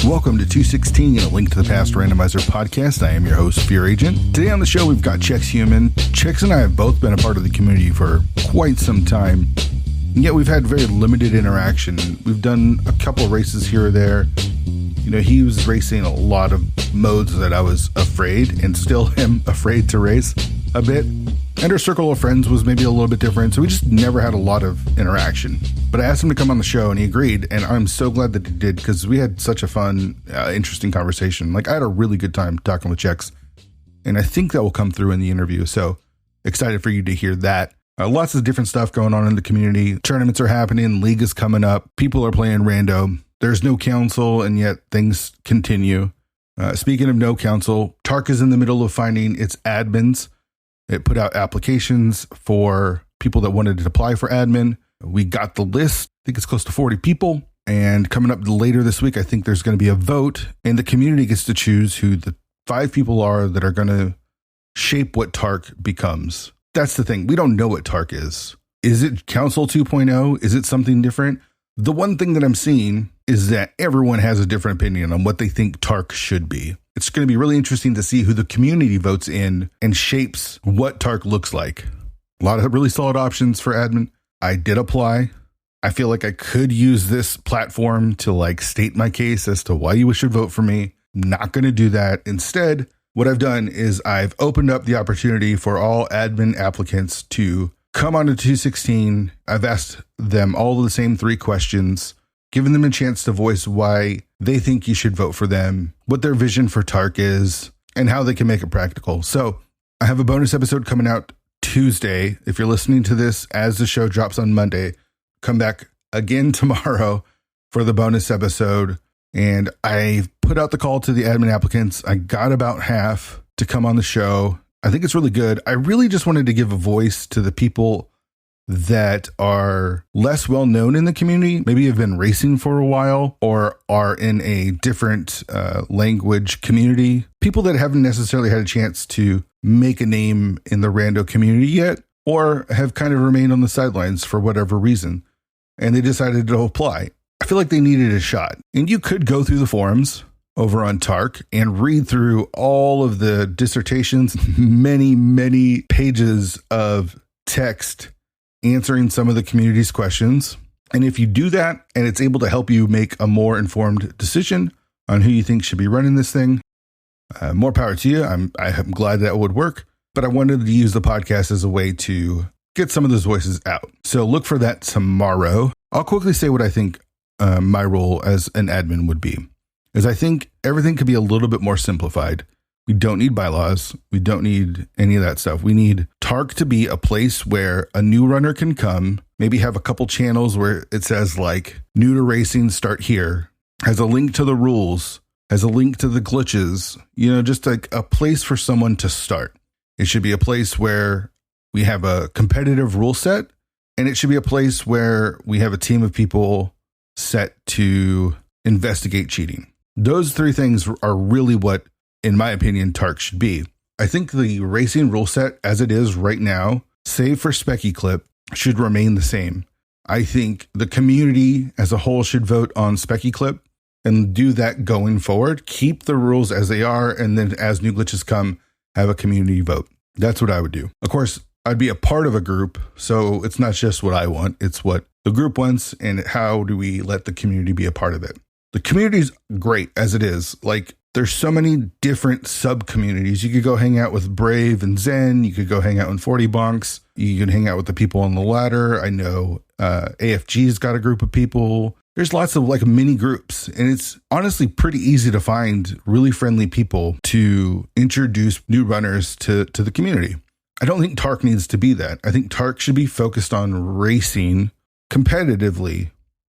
Welcome to 216 and a link to the Past Randomizer podcast. I am your host, Fear Agent. Today on the show, we've got Chexhuman. Chex and I have both been a part of the community for quite some time, and yet we've had very limited interaction. We've done a couple of races here or there. You know, he was racing a lot of modes that I was afraid and still am afraid to race a bit. And our circle of friends was maybe a little bit different, so we just never had a lot of interaction. But I asked him to come on the show, and he agreed, and I'm so glad that he did, because we had such a fun, interesting conversation. Like, I had a really good time talking with Chex, and I think that will come through in the interview, so excited for you to hear that. Lots of different stuff going on in the community. Tournaments are happening, league is coming up, people are playing rando. There's no council, and yet things continue. Speaking of no council, Tark is in the middle of finding its admins. It put out applications for people that wanted to apply for admin. We got the list. I think it's close to 40 people. And coming up later this week, I think there's going to be a vote. And the community gets to choose who the 5 people are that are going to shape what Tark becomes. That's the thing. We don't know what Tark is. Is it Council 2.0? Is it something different? The one thing that I'm seeing is that everyone has a different opinion on what they think Tark should be. It's going to be really interesting to see who the community votes in and shapes what Tark looks like. A lot of really solid options for admin. I did apply. I feel like I could use this platform to state my case as to why you should vote for me. I'm not going to do that. Instead, what I've done is I've opened up the opportunity for all admin applicants to come on to 216. I've asked them all of the same 3 questions, giving them a chance to voice why they think you should vote for them, what their vision for Tark is, and how they can make it practical. So I have a bonus episode coming out Tuesday. If you're listening to this as the show drops on Monday, come back again tomorrow for the bonus episode. And I put out the call to the admin applicants. I got about half to come on the show. I think it's really good. I really just wanted to give a voice to the people that are less well known in the community, maybe have been racing for a while or are in a different language community, people that haven't necessarily had a chance to make a name in the rando community yet, or have kind of remained on the sidelines for whatever reason, and they decided to apply. I feel like they needed a shot. And you could go through the forums over on Tark and read through all of the dissertations, many pages of text answering some of the community's questions. And if you do that and it's able to help you make a more informed decision on who you think should be running this thing, more power to you. I'm glad that would work, but I wanted to use the podcast as a way to get some of those voices out. So look for that tomorrow. I'll quickly say what I think my role as an admin would be, is I think everything could be a little bit more simplified. We don't need bylaws. We don't need any of that stuff. We need Tark to be a place where a new runner can come, maybe have a couple channels where it says new to racing, start here, has a link to the rules, has a link to the glitches, just a place for someone to start. It should be a place where we have a competitive rule set, and it should be a place where we have a team of people set to investigate cheating. Those 3 things are really what, in my opinion, Tark should be. I think the racing rule set as it is right now, save for Specky Clip, should remain the same. I think the community as a whole should vote on Specky Clip and do that going forward. Keep the rules as they are, and then as new glitches come, have a community vote. That's what I would do. Of course, I'd be a part of a group, so it's not just what I want, it's what the group wants, and how do we let the community be a part of it. The community's great as it is. There's so many different sub-communities. You could go hang out with Brave and Zen. You could go hang out in 40 Bonks. You can hang out with the people on the ladder. I know AFG's got a group of people. There's lots of mini groups. And it's honestly pretty easy to find really friendly people to introduce new runners to the community. I don't think Tark needs to be that. I think Tark should be focused on racing competitively.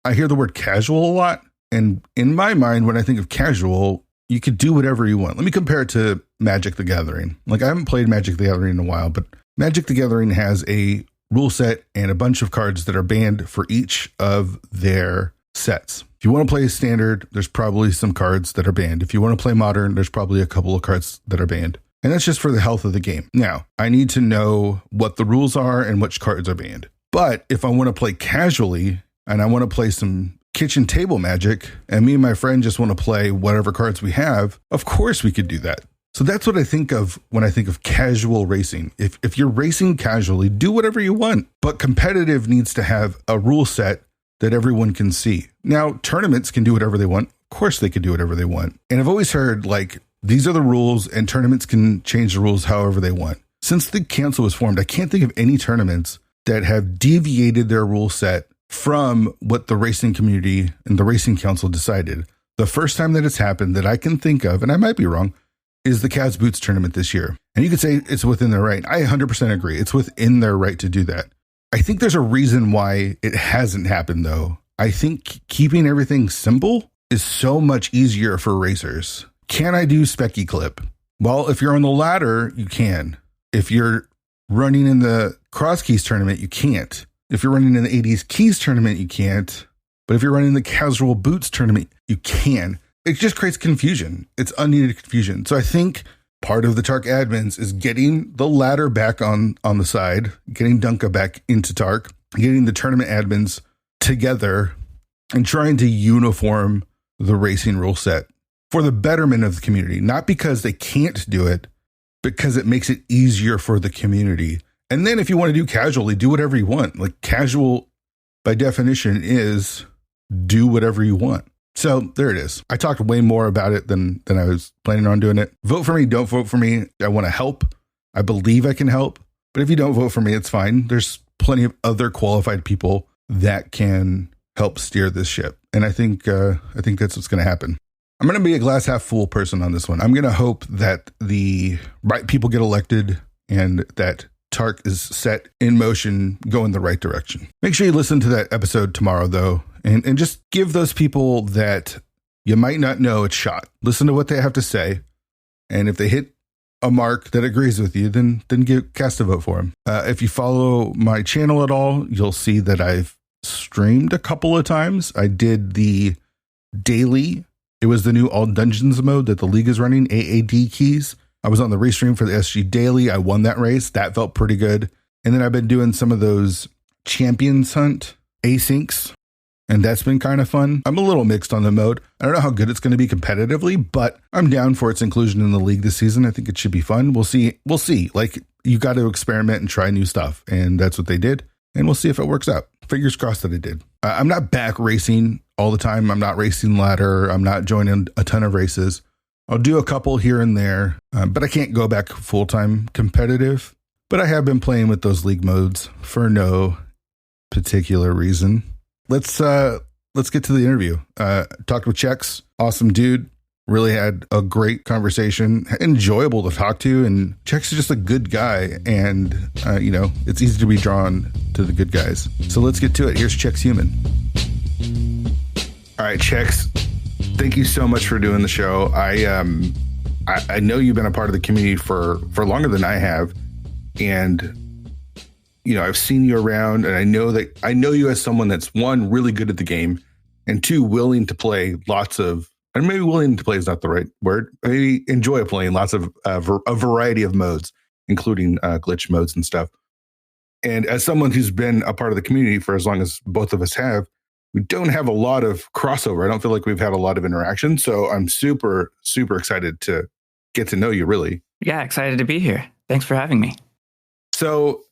I hear the word casual a lot. And in my mind, when I think of casual, you could do whatever you want. Let me compare it to Magic the Gathering. I haven't played Magic the Gathering in a while, but Magic the Gathering has a rule set and a bunch of cards that are banned for each of their sets. If you want to play standard, there's probably some cards that are banned. If you want to play modern, there's probably a couple of cards that are banned. And that's just for the health of the game. Now, I need to know what the rules are and which cards are banned. But if I want to play casually and I want to play some kitchen table magic and me and my friend just want to play whatever cards we have, of course we could do that. So that's what I think of when I think of casual racing. If you're racing casually, do whatever you want, but competitive needs to have a rule set that everyone can see. Now, tournaments can do whatever they want. Of course they can do whatever they want. And I've always heard like, these are the rules and tournaments can change the rules however they want. Since the council was formed, I can't think of any tournaments that have deviated their rule set from what the racing community and the racing council decided. The first time that it's happened that I can think of, and I might be wrong, is the Cavs Boots tournament this year. And you could say it's within their right. I 100% agree. It's within their right to do that. I think there's a reason why it hasn't happened, though. I think keeping everything simple is so much easier for racers. Can I do Specky Clip? Well, if you're on the ladder, you can. If you're running in the Cross Keys tournament, you can't. If you're running in the 80s Keys tournament, you can't. But if you're running the Casual Boots tournament, you can. It just creates confusion. It's unneeded confusion. So I think part of the Tark admins is getting the ladder back on the side, getting Dunka back into Tark, getting the tournament admins together and trying to uniform the racing rule set for the betterment of the community. Not because they can't do it, because it makes it easier for the community. And then if you want to do casually, do whatever you want. Like casual by definition is do whatever you want. So there it is. I talked way more about it than I was planning on doing it. Vote for me. Don't vote for me. I want to help. I believe I can help. But if you don't vote for me, it's fine. There's plenty of other qualified people that can help steer this ship. And I think that's what's going to happen. I'm going to be a glass half full person on this one. I'm going to hope that the right people get elected and that Tark is set in motion, go in the right direction. Make sure you listen to that episode tomorrow, though, and just give those people that you might not know a shot. Listen to what they have to say. And if they hit a mark that agrees with you, then cast a vote for them. If you follow my channel at all, you'll see that I've streamed a couple of times. I did the daily. It was the new All Dungeons mode that the league is running, AAD keys. I was on the race stream for the SG Daily. I won that race. That felt pretty good. And then I've been doing some of those Champions Hunt asyncs, and that's been kind of fun. I'm a little mixed on the mode. I don't know how good it's going to be competitively, but I'm down for its inclusion in the league this season. I think it should be fun. We'll see. Like, you got to experiment and try new stuff, and that's what they did. And we'll see if it works out. Fingers crossed that it did. I'm not back racing all the time. I'm not racing ladder. I'm not joining a ton of races. I'll do a couple here and there, but I can't go back full-time competitive. But I have been playing with those league modes for no particular reason. Let's get to the interview. Talked with Chex, awesome dude. Really had a great conversation, enjoyable to talk to, and Chex is just a good guy, and it's easy to be drawn to the good guys. So let's get to it. Here's Chexhuman. All right, Chex, thank you so much for doing the show. I know you've been a part of the community for longer than I have, and I've seen you around, and I know you as someone that's, one, really good at the game, and two, willing to play lots of. And maybe willing to play is not the right word. Maybe enjoy playing lots of a variety of modes, including glitch modes and stuff. And as someone who's been a part of the community for as long as both of us have, we don't have a lot of crossover. I don't feel like we've had a lot of interaction. So I'm super, super excited to get to know you, really. Yeah, excited to be here. Thanks for having me. So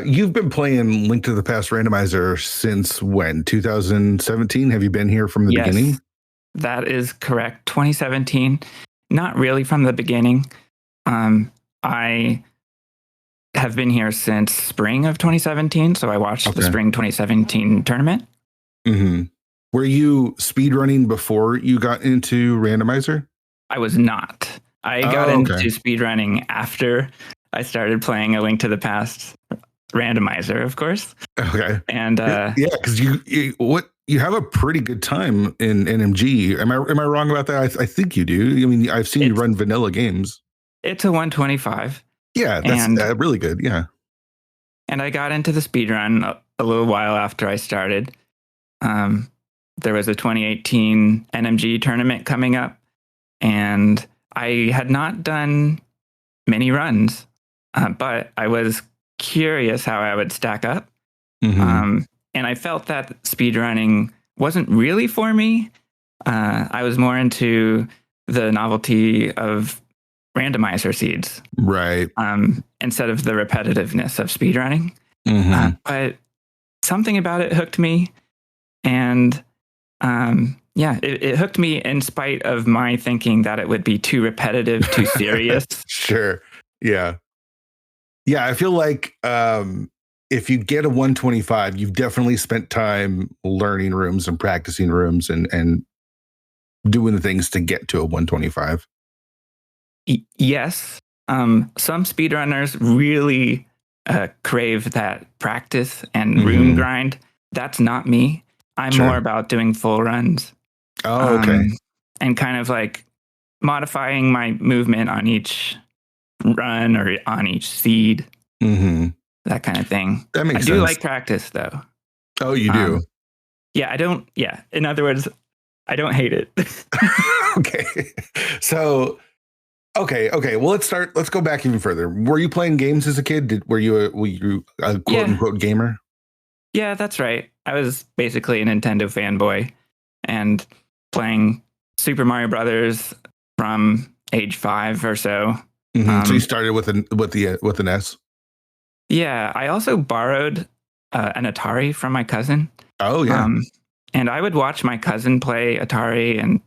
you've been playing Link to the Past Randomizer since when? 2017? Have you been here from the beginning? That is correct. 2017, not really from the beginning. I have been here since spring of 2017, so I watched the spring 2017 tournament. Mm-hmm. Were you speedrunning before you got into Randomizer? I was not. I got into speedrunning after I started playing A Link to the Past Randomizer, of course. Okay. And because you have a pretty good time in NMG. Am I wrong about that? I think you do. I mean, I've seen you run vanilla games. It's a 125. Yeah, that's really good. Yeah. And I got into the speedrun a little while after I started. There was a 2018 NMG tournament coming up, and I had not done many runs, but I was curious how I would stack up. Mm-hmm. And I felt that speedrunning wasn't really for me. I was more into the novelty of randomizer seeds, Right. instead of the repetitiveness of speedrunning. But something about it hooked me, and it hooked me in spite of my thinking that it would be too repetitive, too serious. Sure. Yeah. Yeah. I feel like if you get a 125, you've definitely spent time learning rooms and practicing rooms and doing the things to get to a 125. Yes. Some speedrunners really crave that practice and room grind. That's not me. I'm more about doing full runs. Oh, okay. And kind of like modifying my movement on each run or on each seed. That kind of thing. That makes sense. I do like practice, though. Oh, you do? Yeah, I don't. Yeah. In other words, I don't hate it. Okay. So, okay. Well, let's go back even further. Were you playing games as a kid? Were you a quote unquote gamer? Yeah, that's right. I was basically a Nintendo fanboy and playing Super Mario Brothers from age 5 or so. So you started with an S. Yeah, I also borrowed an Atari from my cousin. Oh yeah. And I would watch my cousin play Atari and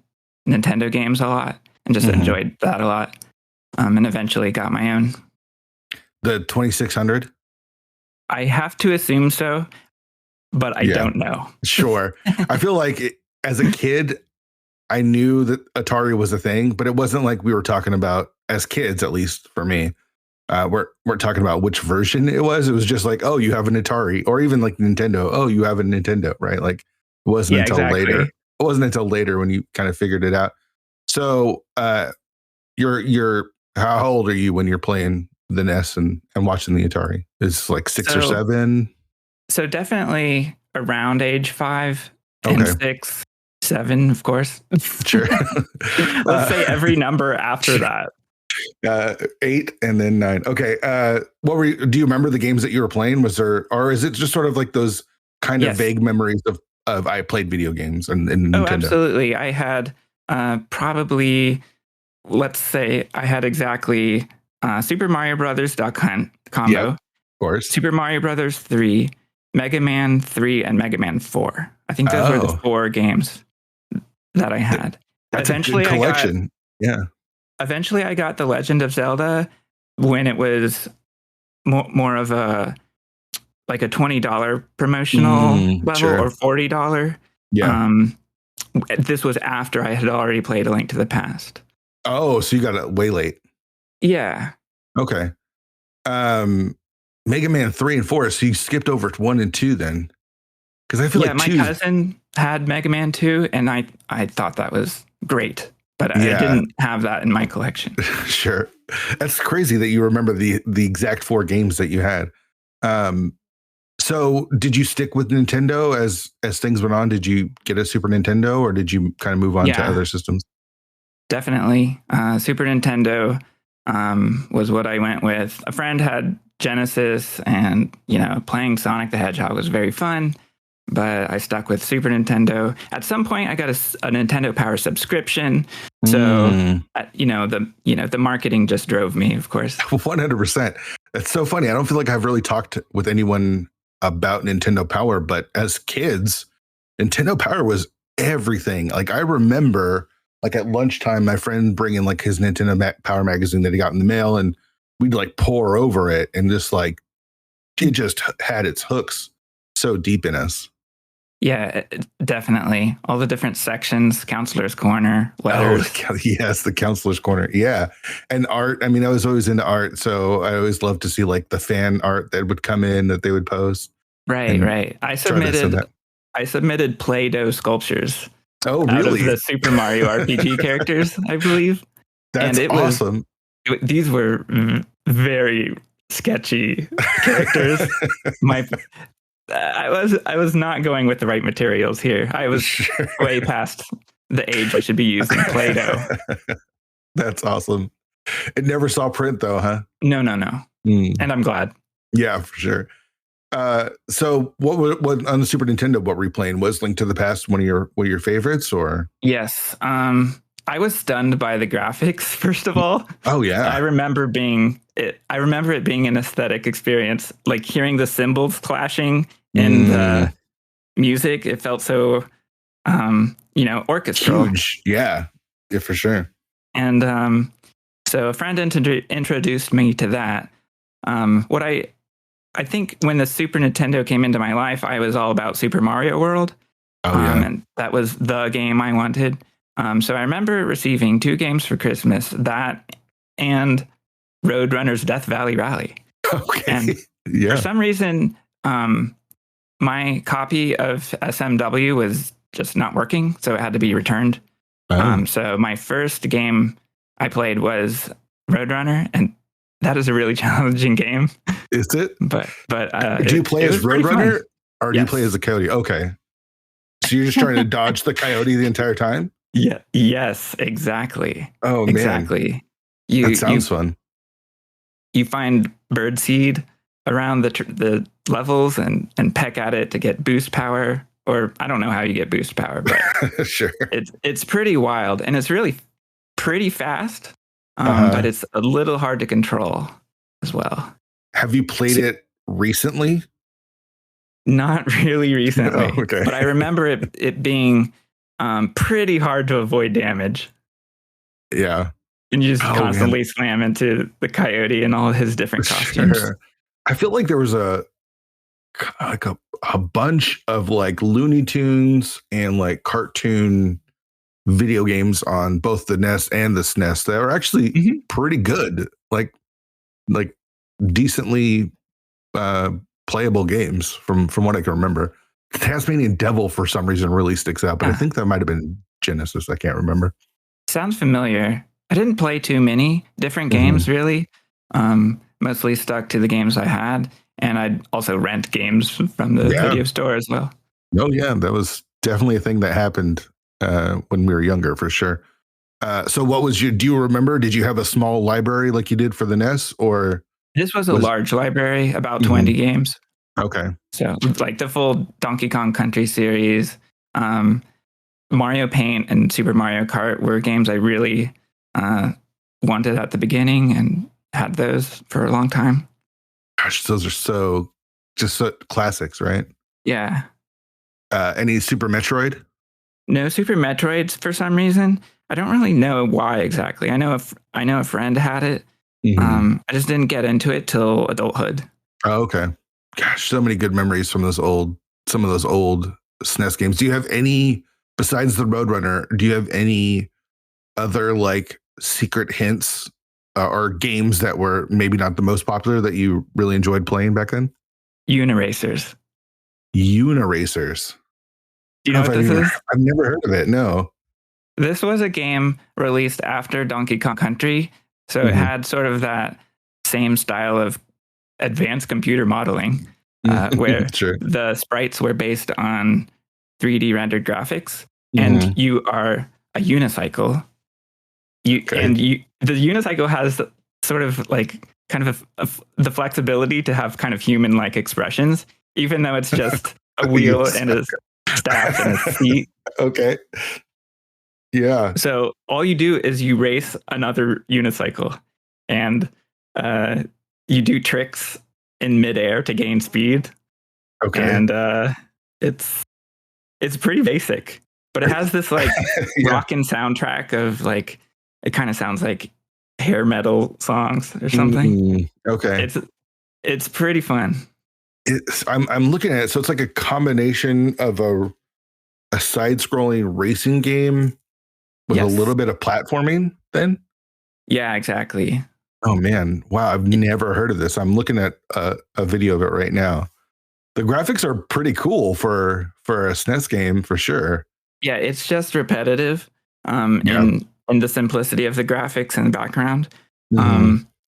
Nintendo games a lot, and just enjoyed that a lot. And eventually got my own. The 2600. I have to assume so, but I don't know. Sure. I feel like as a kid, I knew that Atari was a thing, but it wasn't like we were talking about, as kids, at least for me. We're talking about which version it was. It was just like, oh, you have an Atari, or even like Nintendo. Oh, you have a Nintendo, right? Like it wasn't until later. It wasn't until later when you kind of figured it out. So, you're how old are you when you're playing the NES and watching the Atari? It's like 6 or 7. So definitely around age 5 and 6, 7, of course. Sure. Let's say every number after that. 8 and then 9. Okay. Do you remember the games that you were playing? Was there, or is it just sort of like those kind of vague memories of I played video games and Nintendo? Oh, absolutely. I had probably, let's say I had exactly Super Mario Brothers combo. Yeah, of course. Super Mario Brothers 3, Mega Man 3, and Mega Man 4. I think those were the 4 games that I had. That's eventually a good collection. Eventually, I got The Legend of Zelda when it was more of a like a $20 promotional level or $40. Yeah. This was after I had already played A Link to the Past. Oh, so you got it way late. Yeah. Okay. Mega Man 3 and 4. So you skipped over 1 and 2 then, because I feel like my cousin had Mega Man 2, and I thought that was great. But I didn't have that in my collection. Sure. That's crazy that you remember the exact 4 games that you had. So did you stick with Nintendo as things went on? Did you get a Super Nintendo, or did you kind of move on to other systems? Definitely. Super Nintendo was what I went with. A friend had Genesis, and, playing Sonic the Hedgehog was very fun. But I stuck with Super Nintendo. At some point, I got a Nintendo Power subscription. So, the marketing just drove me, of course. 100%. That's so funny. I don't feel like I've really talked with anyone about Nintendo Power, but as kids, Nintendo Power was everything. Like I remember, like at lunchtime, my friend bringing like his Nintendo Power magazine that he got in the mail, and we'd like pour over it, and just like it just had its hooks so deep in us. Yeah, definitely. All the different sections, Counselor's Corner, letters. Oh, yes, the Counselor's Corner. Yeah. And art. I mean, I was always into art, so I always loved to see like the fan art that would come in that they would post. Right. I submitted Play-Doh sculptures. Oh, really? Out of the Super Mario RPG characters, I believe. That's awesome. These were very sketchy characters. I was not going with the right materials here. I was way past the age I should be using Play-Doh. That's awesome. It never saw print though, huh? No. And I'm glad. Yeah, for sure. So what on the Super Nintendo? What were you playing? Was Link to the Past one of your favorites, or? Yes. I was stunned by the graphics, first of all. Oh yeah. I remember it being an aesthetic experience, like hearing the cymbals clashing in the music. It felt so, orchestral. Huge. Yeah, for sure. And so a friend introduced me to that. What I think when the Super Nintendo came into my life, I was all about Super Mario World. Oh yeah. And that was the game I wanted. So I remember receiving 2 games for Christmas, that and Roadrunner's Death Valley Rally. Okay. And yeah. for some reason, my copy of SMW was just not working, so it had to be returned. Oh. So my first game I played was Roadrunner, and that is a really challenging game. Is it? But do you play as Roadrunner, or do you Yes. play as a coyote? Okay. So you're just trying to dodge the coyote the entire time? Yeah. Yes. Exactly. Oh man. Exactly. That sounds fun. You find birdseed around the levels and peck at it to get boost power, or I don't know how you get boost power, but sure. It's pretty wild, and it's really pretty fast, but it's a little hard to control as well. Have you played it recently? Not really recently, Oh, okay. but I remember it being pretty hard to avoid damage. Yeah. And you just constantly slam into the coyote and all his different costumes. Sure. I feel like there was a bunch of like Looney Tunes and like cartoon video games on both the NES and the SNES that are actually pretty good, like decently playable games from what I can remember. Tasmanian Devil for some reason really sticks out, but I think that might have been Genesis. I can't remember. Sounds familiar. I didn't play too many different games really. Mostly stuck to the games I had, and I'd also rent games from the video store as well. Oh yeah, that was definitely a thing that happened when we were younger, for sure. So what was do you remember? Did you have a small library like you did for the NES, or? This was a large library, about 20 games. Okay. So like the full Donkey Kong Country series, Mario Paint and Super Mario Kart were games I really wanted at the beginning and had those for a long time. Gosh, those are just classics, right? Yeah. Any Super Metroid? No Super Metroids for some reason. I don't really know why exactly. I know a friend had it. I just didn't get into it till adulthood. Oh, okay. Gosh, so many good memories from some of those old SNES games. Do you have any, besides the Roadrunner, do you have any other like secret hints or games that were maybe not the most popular that you really enjoyed playing back then? Uniracers. Do you know what this is? I've never heard of it. No. This was a game released after Donkey Kong Country, so it had sort of that same style of advanced computer modeling, where the sprites were based on 3D rendered graphics, and you are a unicycle. The unicycle has sort of like kind of the flexibility to have kind of human-like expressions, even though it's just a wheel and a staff and a seat. Okay. Yeah. So all you do is you race another unicycle, and you do tricks in midair to gain speed. Okay. And it's pretty basic, but it has this like rockin' soundtrack of like, it kind of sounds like hair metal songs or something. Okay. It's pretty fun. I'm looking at it. So it's like a combination of a side-scrolling racing game with a little bit of platforming then? Yeah, exactly. Oh man. Wow. I've never heard of this. I'm looking at a video of it right now. The graphics are pretty cool for a SNES game for sure. Yeah, it's just repetitive in the simplicity of the graphics and the background.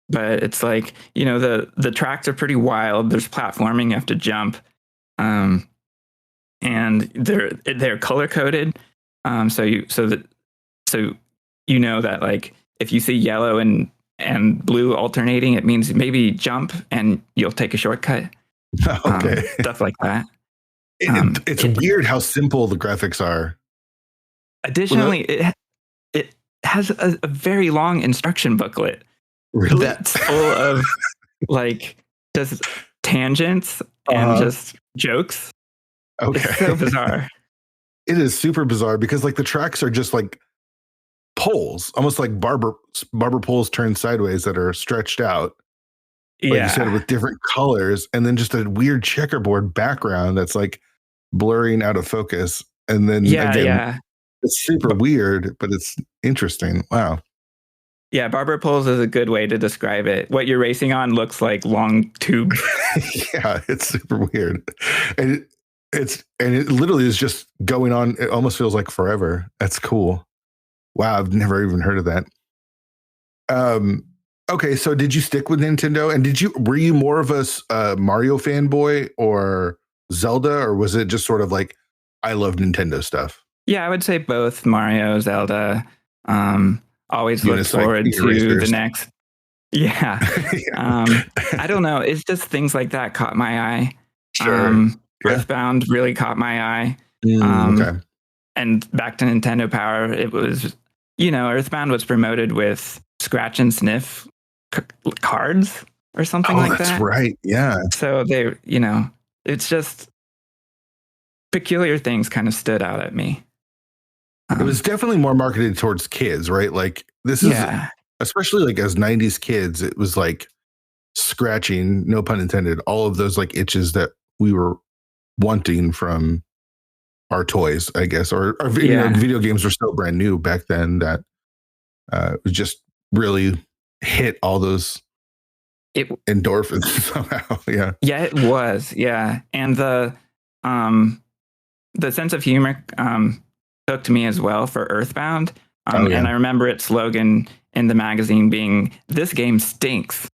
But it's like, the tracks are pretty wild. There's platforming, you have to jump. And they're color coded. So you know that like if you see yellow and blue alternating, it means maybe jump and you'll take a shortcut. Okay. Stuff like that. It's weird how simple the graphics are. Additionally, it has a very long instruction booklet. Really? That's full of like just tangents and just jokes. Okay. It's so bizarre. It is super bizarre because like the tracks are just like poles, almost like barber poles turned sideways that are stretched out. Like you said, with different colors, and then just a weird checkerboard background that's like blurring out of focus. And then again, it's super weird, but it's interesting. Wow. Yeah, barber poles is a good way to describe it. What you're racing on looks like long tubes. Yeah, it's super weird. And it literally is just going on. It almost feels like forever. That's cool. Wow, I've never even heard of that. Okay, so did you stick with Nintendo? And were you more of a Mario fanboy or Zelda, or was it just sort of like I love Nintendo stuff? Yeah, I would say both Mario, Zelda. Always look forward to the next. Yeah. I don't know. It's just things like that caught my eye. Sure. Earthbound really caught my eye. Okay. And back to Nintendo Power, it was, Earthbound was promoted with scratch and sniff cards or something like that. That's right. Yeah. So they, it's just peculiar things kind of stood out at me. It was definitely more marketed towards kids, right? Like this is, especially like as 90s kids, it was like scratching, no pun intended, all of those like itches that we were wanting from our toys, I guess, or video games were still brand new back then that it just really hit all those endorphins somehow. Yeah. Yeah, it was. Yeah. And the sense of humor hooked me as well for Earthbound. And I remember its slogan in the magazine being, "This game stinks."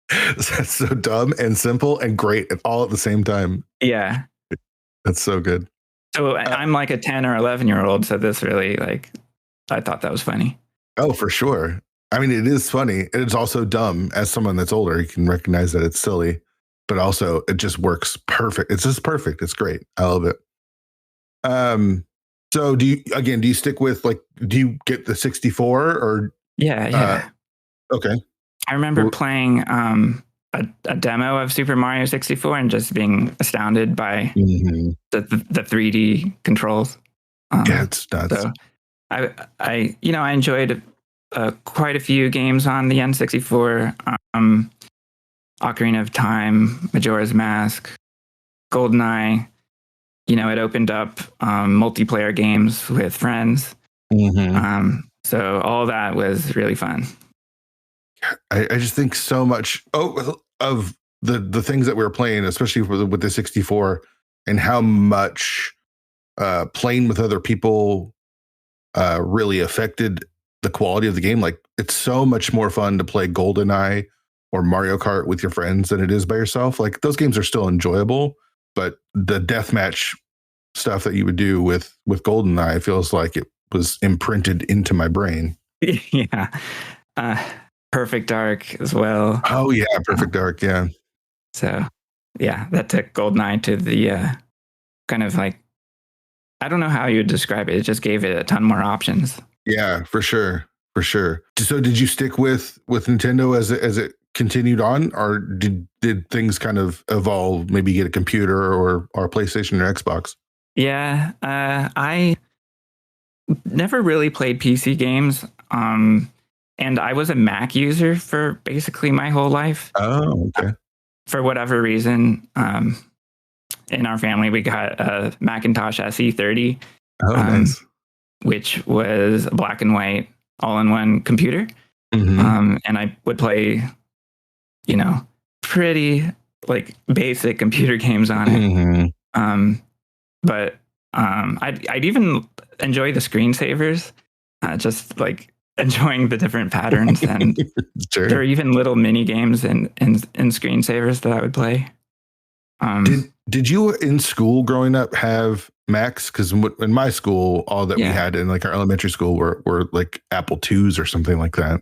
That's so dumb and simple and great all at the same time. Yeah. That's so good. So I'm like a 10 or 11-year-old. So this really I thought that was funny. Oh, for sure. I mean, it is funny. It's also dumb. As someone that's older, you can recognize that it's silly, but also it just works perfect. It's just perfect. It's great. I love it. So do you stick with do you get the 64 or? Yeah. Okay. I remember playing a demo of Super Mario 64 and just being astounded by the 3D controls. Yeah, it's nuts. So I enjoyed quite a few games on the N64. Ocarina of Time, Majora's Mask, GoldenEye. It opened up multiplayer games with friends. So all that was really fun. I just think so much of the things that we were playing, especially with the 64, and how much playing with other people really affected the quality of the game. Like it's so much more fun to play GoldenEye or Mario Kart with your friends than it is by yourself. Like those games are still enjoyable, but the deathmatch stuff that you would do with GoldenEye feels like it was imprinted into my brain. Yeah. Perfect Dark as well. Oh yeah, Perfect Dark, yeah. So yeah, that took GoldenEye to the kind of like, I don't know how you would describe it. It just gave it a ton more options. Yeah, for sure. So did you stick with Nintendo as it continued on, or did things kind of evolve? Maybe get a computer or a PlayStation or Xbox? Yeah, I never really played PC games. And I was a Mac user for basically my whole life. Oh, okay. For whatever reason, in our family, we got a Macintosh SE30. Oh, nice. Which was a black and white all-in-one computer. And I would play, pretty like basic computer games on it. But I'd even enjoy the screensavers, just like enjoying the different patterns, and there are even little mini games and screensavers that I would play. Did you in school growing up have Macs? Because in my school, all that we had in like our elementary school were like Apple IIs or something like that.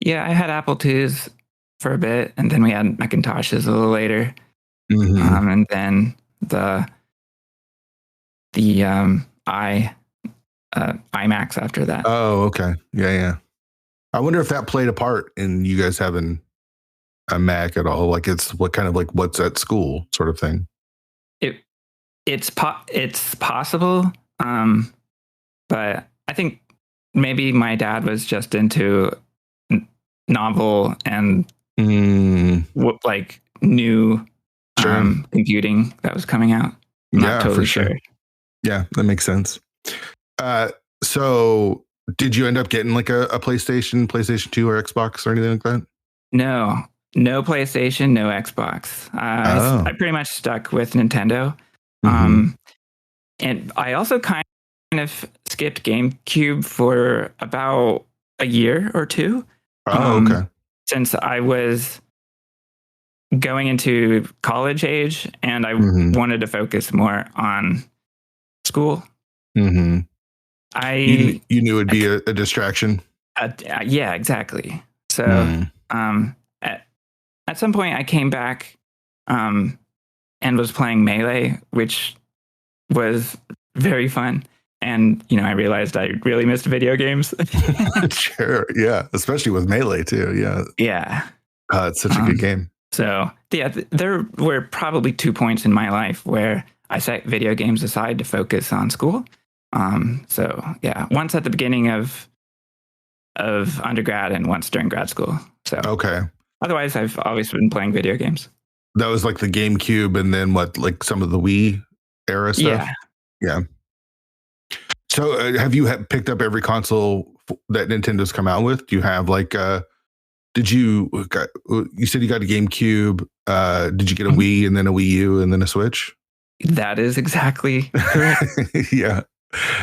Yeah, I had Apple IIs. for a bit, and then we had Macintoshes a little later, Mm-hmm. and then the iMacs after that. Oh, okay. Yeah. I wonder if that played a part in you guys having a Mac at all. Like it's what kind of like what's at school sort of thing. It's possible, but I think maybe my dad was just into novel and like new computing that was coming out. I'm not totally sure. Yeah, that makes sense. So did you end up getting like a PlayStation 2 or Xbox or anything like that? No PlayStation, no Xbox. I pretty much stuck with Nintendo. And I also kind of skipped GameCube for about a year or two. Okay. Since I was going into college age and I wanted to focus more on school. You knew it'd be a distraction. Yeah, exactly. So at some point I came back and was playing Melee, which was very fun. And, I realized I really missed video games. Sure. Yeah. Especially with Melee too. Yeah. Yeah. It's such a good game. So yeah, there were probably 2 points in my life where I set video games aside to focus on school. So yeah, once at the beginning of undergrad and once during grad school. So okay. Otherwise, I've always been playing video games. That was like the GameCube, and then what, like some of the Wii era stuff. Yeah. So, have you picked up every console that Nintendo's come out with? Do you have like? You said you got a GameCube? Did you get a Wii and then a Wii U and then a Switch? That is exactly correct. Yeah.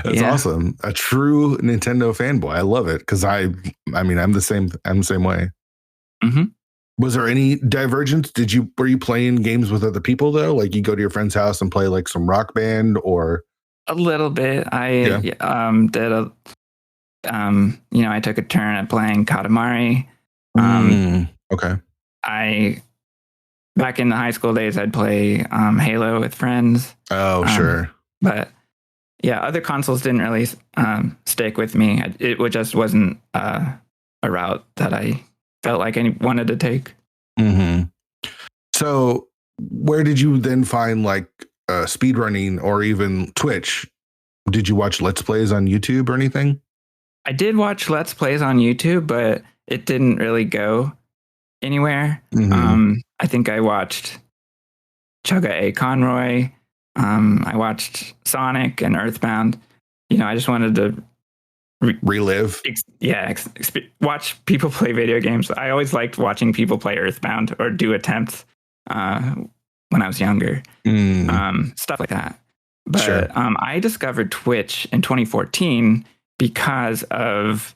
That's awesome. A true Nintendo fanboy. I love it because I'm the same way. Mm-hmm. Was there any divergence? Were you playing games with other people though? Like you go to your friend's house and play like some Rock Band or a little bit. I did a I took a turn at playing Katamari. Okay. Back in the high school days, I'd play Halo with friends. Oh, sure. But yeah, other consoles didn't really stick with me. It just wasn't a route that I felt like I wanted to take. So where did you then find like speedrunning or even Twitch? Did you watch Let's Plays on YouTube or anything? I did watch Let's Plays on YouTube, but it didn't really go anywhere. I think I watched Chugga A. Conroy. I watched Sonic and Earthbound. I just wanted to relive. Watch people play video games. I always liked watching people play Earthbound or do attempts when I was younger. Stuff like that. But sure. I discovered Twitch in 2014 because of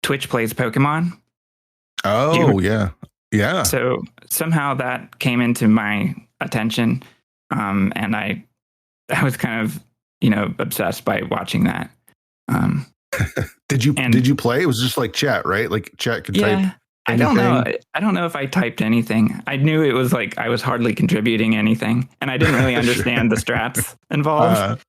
Twitch Plays Pokemon. Oh, yeah. So somehow that came into my attention, and I was kind of, obsessed by watching that. Did you play? It was just like chat, right? Like chat could type anything? I don't know. I don't know if I typed anything. I knew it was like I was hardly contributing anything, and I didn't really understand the strats involved.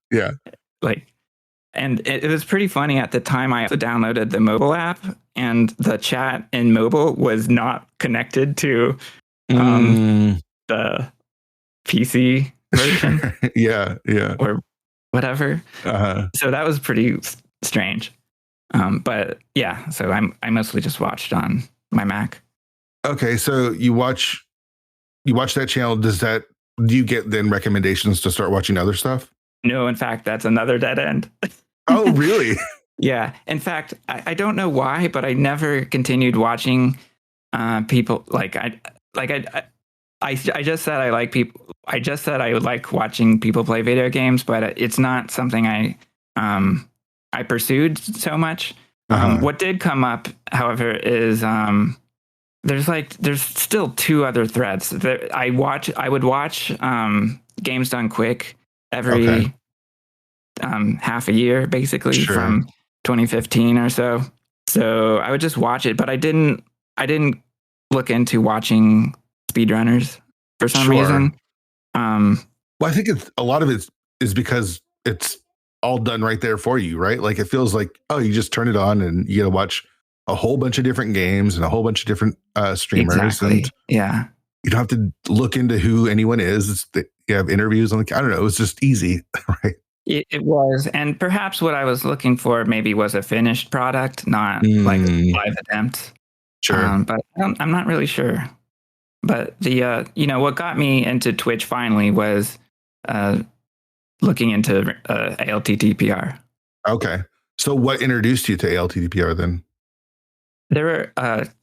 And it was pretty funny at the time. I also downloaded the mobile app, and the chat in mobile was not connected to the PC version. Yeah. Or whatever. So that was pretty strange. But yeah, so I mostly just watched on my Mac. Okay, so you watch that channel. Do you get then recommendations to start watching other stuff? No, in fact, that's another dead end. Oh, really? Yeah. In fact, I don't know why, but I never continued watching people. I just said I like people. I just said I would like watching people play video games, but it's not something I pursued so much. What did come up, however, is there's still 2 other threads that I would watch Games Done Quick every half a year, basically, from 2015 or so. So I would just watch it, but I didn't look into watching speedrunners for some Sure. reason. Well, I think a lot of it is because it's all done right there for you, right? Like it feels like, oh, you just turn it on and you get to watch a whole bunch of different games and a whole bunch of different streamers. Exactly. And yeah. you don't have to look into who anyone is. You have interviews on I don't know. It's just easy, right? It was. And perhaps what I was looking for maybe was a finished product, not like a live attempt. Sure. But I'm not really sure. But the what got me into Twitch finally was looking into ALTTPR. Okay. So what introduced you to ALTTPR then? There were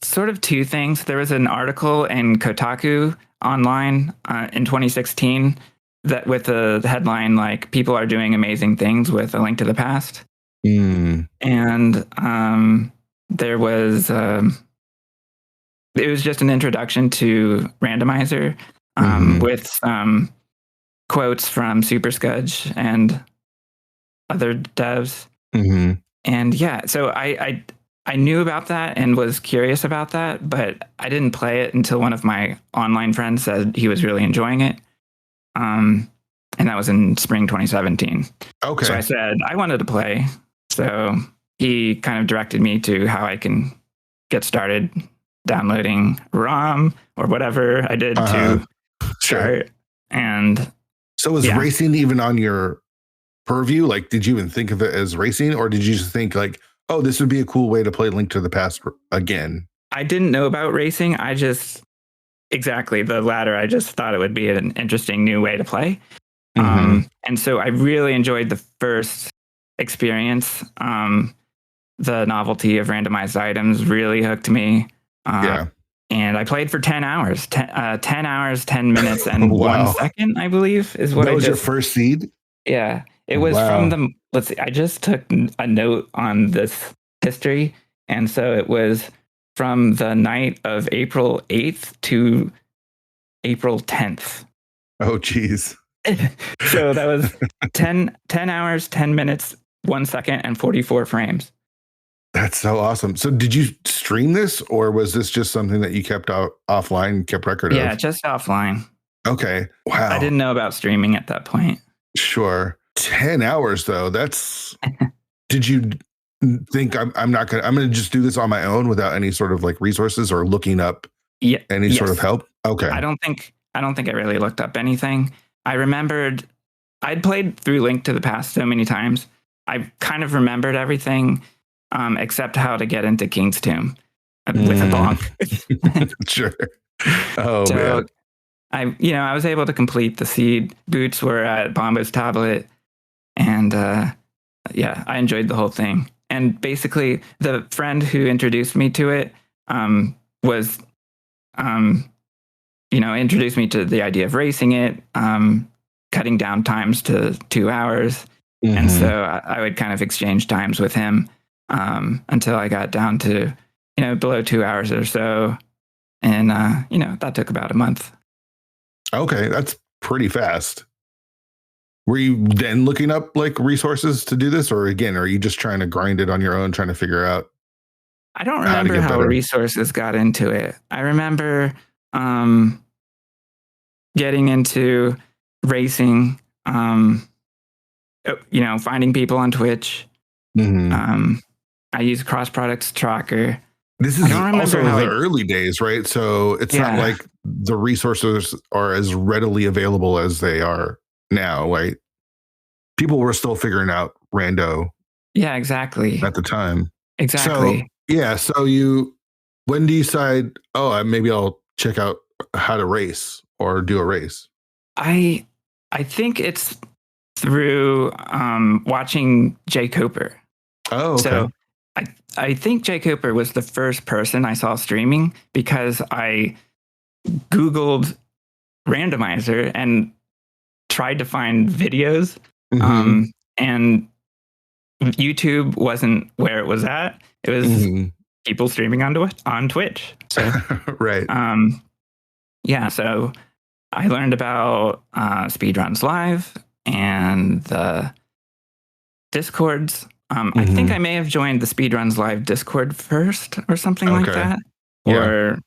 sort of two things. There was an article in Kotaku online in 2016 that with the headline like "People are doing amazing things with A Link to the Past," and there was it was just an introduction to Randomizer with some quotes from Super Scudge and other devs, and yeah, so I knew about that and was curious about that, but I didn't play it until one of my online friends said he was really enjoying it. And that was in spring 2017. Okay. So I said I wanted to play. So he kind of directed me to how I can get started downloading ROM or whatever I did to start. And so was racing even on your purview? Like, did you even think of it as racing, or did you just think like, oh, this would be a cool way to play Link to the Past again? I didn't know about racing. Exactly the latter. I just thought it would be an interesting new way to play. And so I really enjoyed the first experience. The novelty of randomized items really hooked me. And I played for 10 hours, 10 hours, 10 minutes, and 1 second, I believe, is what that was your first seed? Yeah. It was from the, let's see, I just took a note on this history. And so it was from the night of April 8th to April 10th. Oh, geez. So that was 10 hours, 10 minutes, 1 second, and 44 frames. That's so awesome. So did you stream this, or was this just something that you kept offline, kept record of? Yeah, just offline. Okay. Wow. I didn't know about streaming at that point. Sure. 10 hours though. That's, did you think I'm going to just do this on my own without any sort of like resources or looking up any sort of help? Okay. I don't think I really looked up anything. I remembered I'd played through Link to the Past so many times. I kind of remembered everything except how to get into King's Tomb with a bonk. Sure. Oh, so, man. I was able to complete the seed. Boots were at Bombo's tablet. And I enjoyed the whole thing. And basically, the friend who introduced me to it was, introduced me to the idea of racing it, cutting down times to 2 hours. And so I would kind of exchange times with him until I got down to, below 2 hours or so. And, that took about a month. Okay, that's pretty fast. Were you then looking up like resources to do this, or again, are you just trying to grind it on your own, trying to figure out? I don't remember how resources got into it. I remember getting into racing, finding people on Twitch. I use Cross Products Tracker. This is also the early days, right? So it's not like the resources are as readily available as they are now, right? People were still figuring out rando. Yeah, exactly. At the time. Exactly. So when do you decide, maybe I'll check out how to race or do a race? I think it's through watching Jay Cooper. Oh, okay. So I think Jay Cooper was the first person I saw streaming because I Googled Randomizer and tried to find videos. And YouTube wasn't where it was at. It was people streaming on Twitch. So, right. So I learned about Speedruns Live and the Discords. I think I may have joined the Speedruns Live Discord first or something like that. Or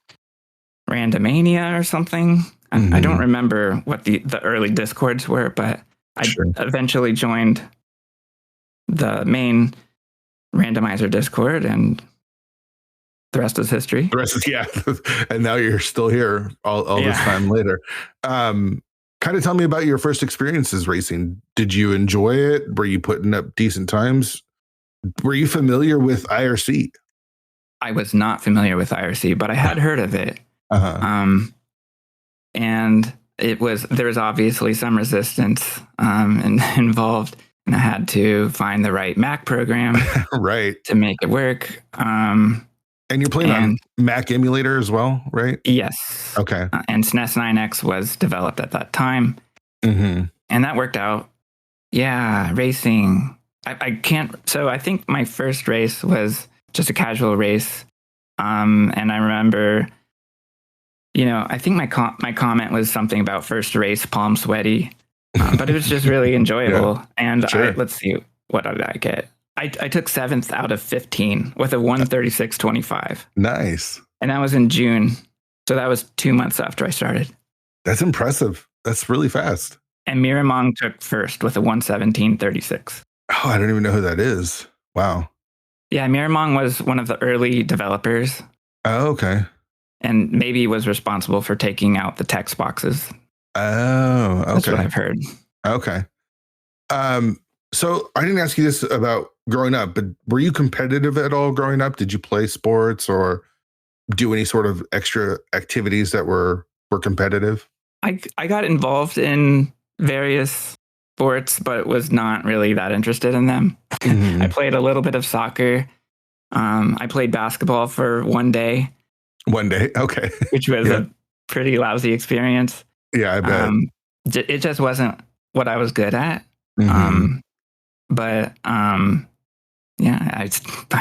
Randomania or something. I don't remember what the early Discords were, but I eventually joined the main Randomizer Discord, and the rest is history. The rest is, yeah. And now you're still here all this time later. Kind of tell me about your first experiences racing. Did you enjoy it? Were you putting up decent times? Were you familiar with IRC? I was not familiar with IRC, but I had heard of it. And there was obviously some resistance involved, and I had to find the right Mac program to make it work. And you're playing on Mac emulator as well, right? Yes. Okay. And SNES 9X was developed at that time. And that worked out. Yeah, racing. I can't. So I think my first race was just a casual race. And I remember, I think my comment was something about first race, palm sweaty. But it was just really enjoyable. And let's see, what did I get? I took 7th out of 15 with a 136.25. Nice. And that was in June. So that was 2 months after I started. That's impressive. That's really fast. And Miramong took first with a 117.36. Oh, I don't even know who that is. Wow. Yeah, Miramong was one of the early developers. Oh, okay. And maybe was responsible for taking out the text boxes. Oh, okay. That's what I've heard. Okay. So I didn't ask you this about growing up, but were you competitive at all growing up? Did you play sports or do any sort of extra activities that were competitive? I got involved in various sports, but was not really that interested in them. I played a little bit of soccer. I played basketball for one day. One day? Okay. Which was a pretty lousy experience. Yeah, I bet. It just wasn't what I was good at. But I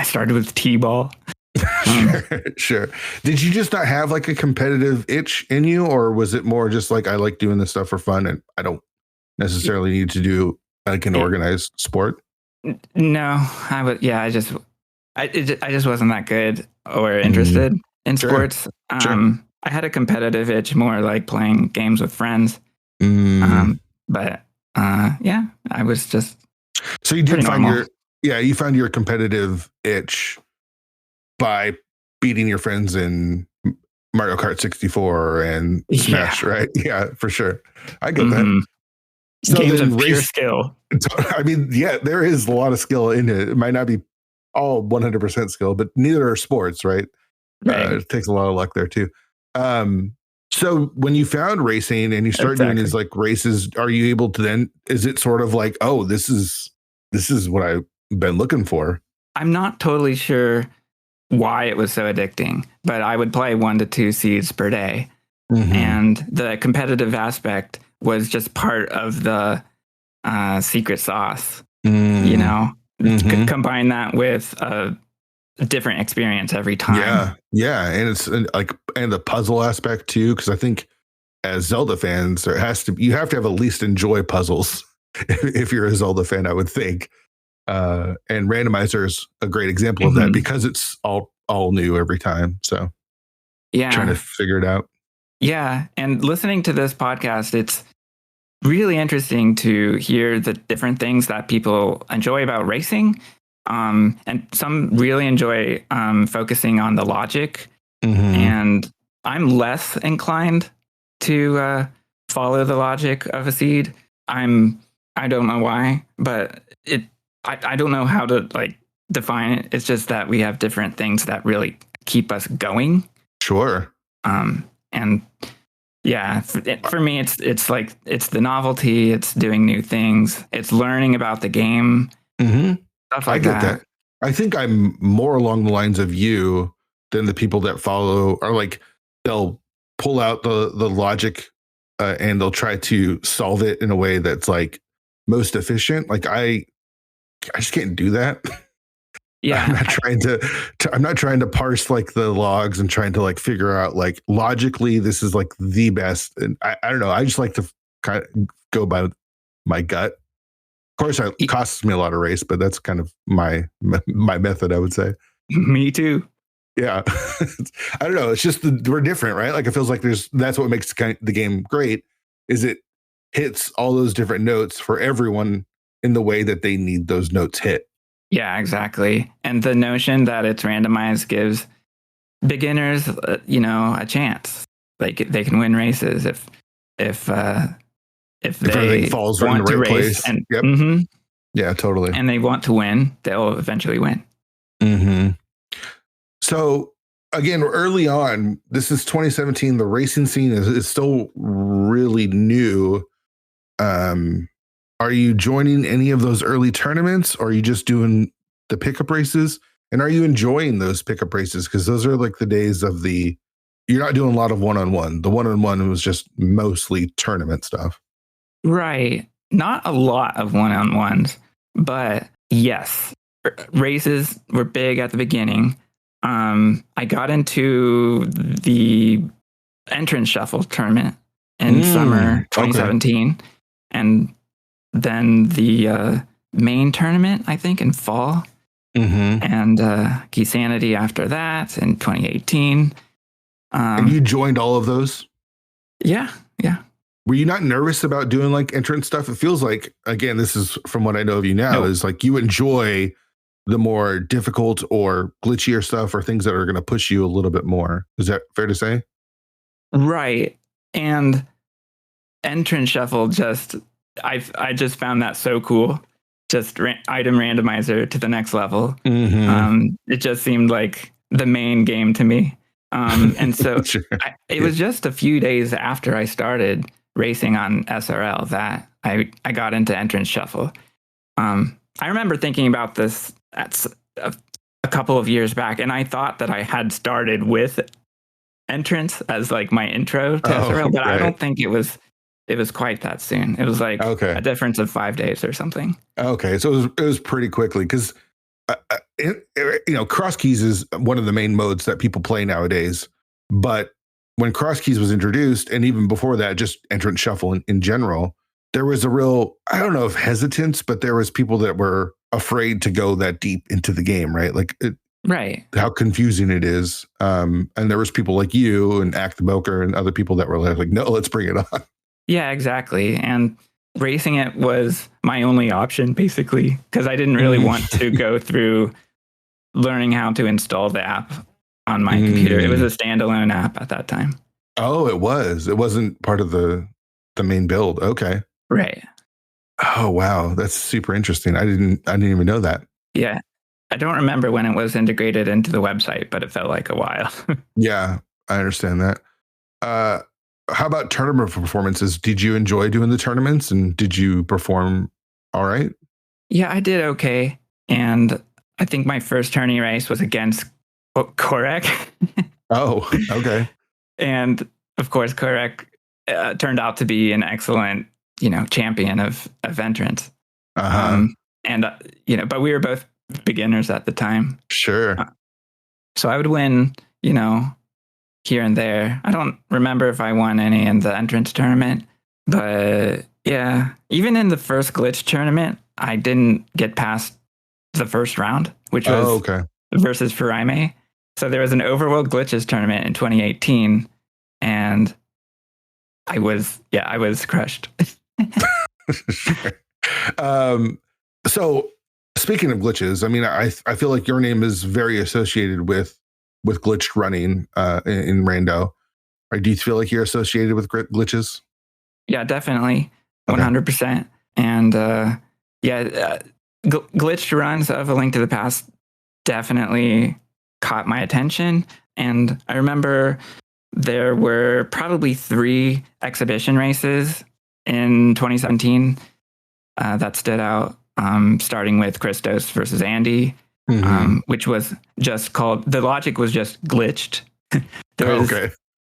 started with T-ball. Sure. Did you just not have like a competitive itch in you, or was it more just like, I like doing this stuff for fun and I don't necessarily need to do like an organized sport? No, I just wasn't that good or interested in sports. I had a competitive itch more like playing games with friends. But I was just. So you did find you found your competitive itch by beating your friends in Mario Kart 64 and Smash, right? Yeah, for sure. I get that. So games of pure skill. I mean, yeah, there is a lot of skill in it. It might not be all 100% skill, but neither are sports, right? It takes a lot of luck there too. So when you found racing and you start doing these like races, are you able to then, is it sort of like, oh, this is what I've been looking for? I'm not totally sure why it was so addicting, but I would play 1 to 2 seeds per day. And the competitive aspect was just part of the secret sauce, combine that with a different experience every time. Yeah. And it's like, and the puzzle aspect too, because I think as Zelda fans, you have to have at least enjoy puzzles if you're a Zelda fan, I would think. And Randomizer is a great example of that because it's all new every time. So trying to figure it out. Yeah. And listening to this podcast, it's really interesting to hear the different things that people enjoy about racing. And some really enjoy focusing on the logic. And I'm less inclined to follow the logic of a seed. I don't know why, but I don't know how to like define it. It's just that we have different things that really keep us going. Sure. And yeah, for me, it's like, it's the novelty, it's doing new things, it's learning about the game. Stuff like I get that. I think I'm more along the lines of you than the people that follow are like, they'll pull out the logic and they'll try to solve it in a way that's like most efficient. Like I just can't do that. Yeah. I'm not trying to parse like the logs and trying to like figure out like logically, this is like the best. And I don't know. I just like to kind of go by my gut. Of course, it costs me a lot of race, but that's kind of my method, I would say. Me too. Yeah. I don't know. It's just we're different, right? Like it feels like that's what makes the game great is it hits all those different notes for everyone in the way that they need those notes hit. Yeah, exactly. And the notion that it's randomized gives beginners, a chance. Like they can win races if everything they falls in want the to right race place. and Yep. Yeah, totally. and they want to win, they'll eventually win. Mm-hmm. So again, early on, this is 2017. The racing scene is still really new. Are you joining any of those early tournaments, or are you just doing the pickup races? And are you enjoying those pickup races? Because those are like the days of you're not doing a lot of one-on-one. The one-on-one was just mostly tournament stuff. Right. Not a lot of one-on-ones, but yes, races were big at the beginning. I got into the entrance shuffle tournament in summer 2017, okay. And then the main tournament, I think, in fall, and Key Sanity after that in 2018. And you joined all of those? Yeah. Were you not nervous about doing like entrance stuff? It feels like, again, this is from what I know of you now, is like you enjoy the more difficult or glitchier stuff or things that are going to push you a little bit more. Is that fair to say? Right. And entrance shuffle I just found that so cool. Just item randomizer to the next level. It just seemed like the main game to me. And so sure. It was just a few days after I started racing on SRL that I got into entrance shuffle. I remember thinking about this a couple of years back, and I thought that I had started with entrance as like my intro to SRL, but right. I don't think it was quite that soon. It was like a difference of 5 days or something. Okay, so it was pretty quickly because cross keys is one of the main modes that people play nowadays. But when cross keys was introduced, and even before that, just entrance shuffle in general, there was a real, I don't know if hesitance, but there was people that were afraid to go that deep into the game, right? Like right. How confusing it is. And there was people like you and Act the Boker and other people that were like, no, let's bring it on. Yeah, exactly. And racing it was my only option, basically, because I didn't really want to go through learning how to install the app on my computer. It was a standalone app at that time. Oh, it was. It wasn't part of the main build. Okay. Right. Oh, wow. That's super interesting. I didn't even know that. Yeah. I don't remember when it was integrated into the website, but it felt like a while. Yeah, I understand that. How about tournament performances? Did you enjoy doing the tournaments, and did you perform all right? Yeah, I did okay. And I think my first tourney race was against Korek. Oh, okay. And of course, Korek turned out to be an excellent, champion of entrance. But we were both beginners at the time. Sure. So I would win, here and there. I don't remember if I won any in the entrance tournament, but yeah, even in the first glitch tournament, I didn't get past the first round, which was versus Furaime. So there was an overworld glitches tournament in 2018, and I was crushed. Sure. So speaking of glitches, I mean, I feel like your name is very associated with glitched running in Rando. Or do you feel like you're associated with glitches? Yeah, definitely. 100%. And glitched runs of A Link to the Past definitely caught my attention. And I remember there were probably 3 exhibition races in 2017 that stood out, starting with Christos versus Andy. Which was just called, the logic was just glitched. There was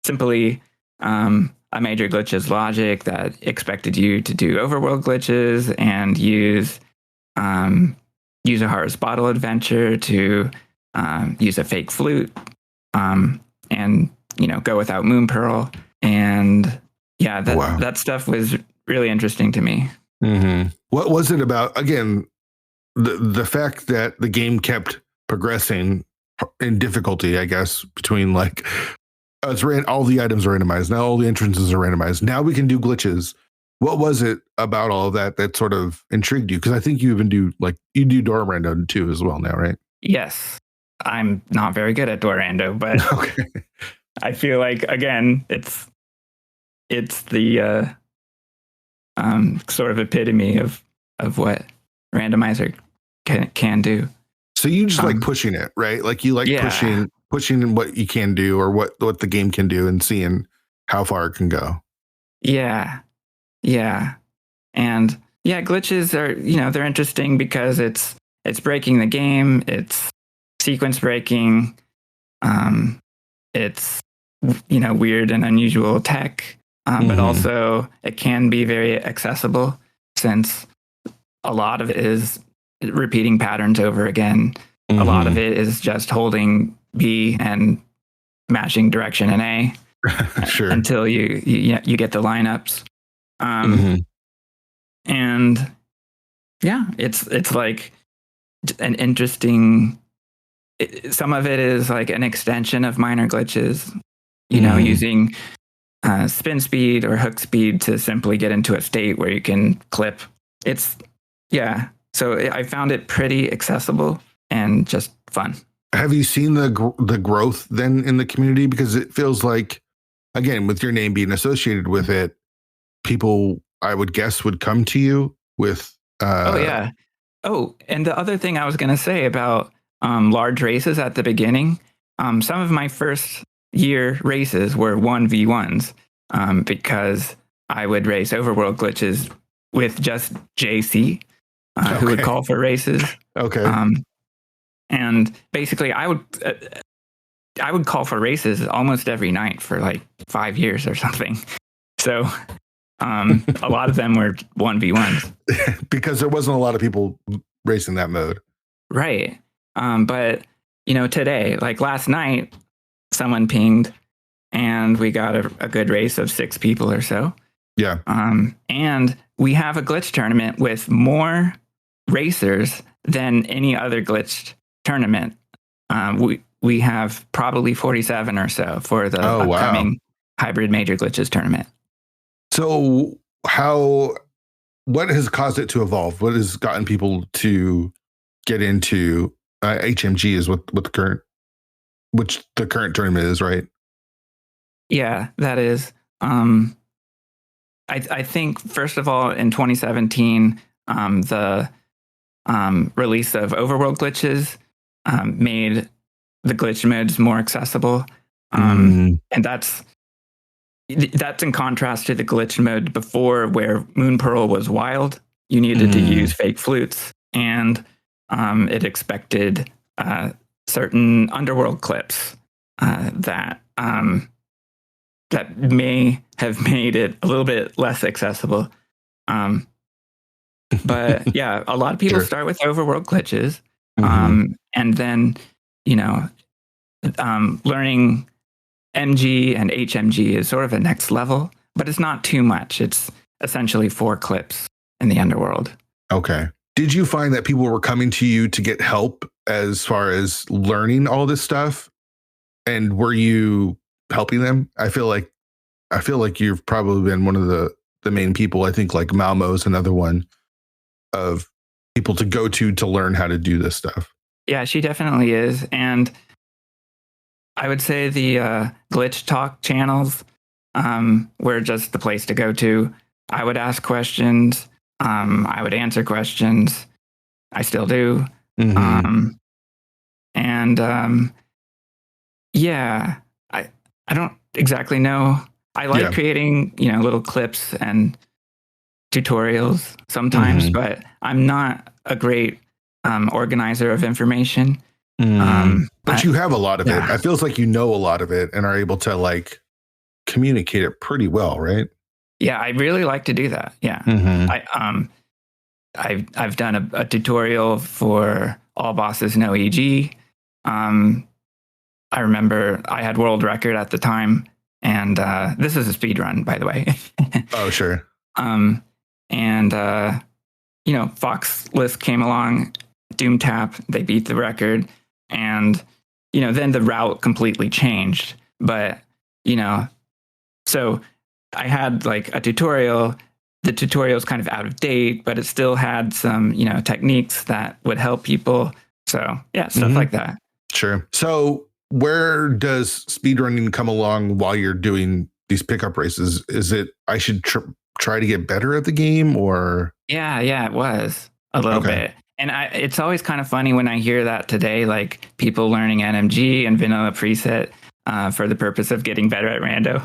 simply a major glitches logic that expected you to do overworld glitches and use a Haru's bottle adventure to use a fake flute and go without Moon Pearl. And yeah, that stuff was really interesting to me. What was it about, again, the fact that the game kept progressing in difficulty, I guess, between like all the items are randomized. Now all the entrances are randomized. Now we can do glitches. What was it about all of that that sort of intrigued you? Because I think you even do door random too as well now, right? Yes. I'm not very good at door rando, but Okay. I feel like, again, it's the sort of epitome of what randomizer can do. So you just like pushing it, right? Like you like pushing what you can do or what the game can do and seeing how far it can go. Yeah. And glitches are, they're interesting because it's breaking the game, it's sequence breaking, it's weird and unusual tech, but also it can be very accessible since a lot of it is repeating patterns over again. A lot of it is just holding B and mashing direction in A sure. until you get the lineups. And it's like an interesting. Some of it is like an extension of minor glitches, using spin speed or hook speed to simply get into a state where you can clip. So I found it pretty accessible and just fun. Have you seen the growth then in the community? Because it feels like, again, with your name being associated with it, people, I would guess, would come to you with. And the other thing I was going to say about large races at the beginning, some of my first year races were 1v1s because I would race overworld glitches with just JC, who would call for races. Okay. And basically, I would call for races almost every night for like 5 years or something. So a lot of them were 1v1s. Because there wasn't a lot of people racing that mode. Right. But, today, like last night, someone pinged and we got a good race of 6 people or so. Yeah. And we have a glitch tournament with more racers than any other glitched tournament. We have probably 47 or so for the upcoming hybrid major glitches tournament. So what has caused it to evolve? What has gotten people to get into HMG is what the current tournament is, right? Yeah, that is. I think, first of all, in 2017, the release of overworld glitches made the glitch modes more accessible. And that's in contrast to the glitch mode before, where Moon Pearl was wild. You needed to use fake flutes, and it expected certain underworld clips that may have made it a little bit less accessible. But yeah, a lot of people start with overworld glitches, and then learning MG and HMG is sort of a next level, but it's not too much. It's essentially 4 clips in the underworld. Okay. Did you find that people were coming to you to get help as far as learning all this stuff? And were you helping them? I feel like you've probably been one of the main people. I think like Malmo is another one of people to go to learn how to do this stuff. Yeah, she definitely is. And I would say the glitch talk channels were just the place to go to. I would ask questions. I would answer questions. I still do. I don't exactly know. I like creating, little clips and tutorials sometimes, but I'm not a great organizer of information. But you have a lot of it. It feels like you know a lot of it and are able to like communicate it pretty well, right? Yeah, I really like to do that. Yeah. I've done a tutorial for All Bosses No EG. I remember I had world record at the time, and this is a speed run, by the way. Oh, sure. Fox List came along, Doom Tap, they beat the record, and then the route completely changed. But, so I had like a tutorial. The tutorial is kind of out of date, but it still had some, techniques that would help people. So yeah, stuff like that. Sure. So where does speedrunning come along while you're doing these pickup races? Is it I should try to get better at the game, or? Yeah, it was a little bit. And it's always kind of funny when I hear that today, like people learning NMG and vanilla preset for the purpose of getting better at rando.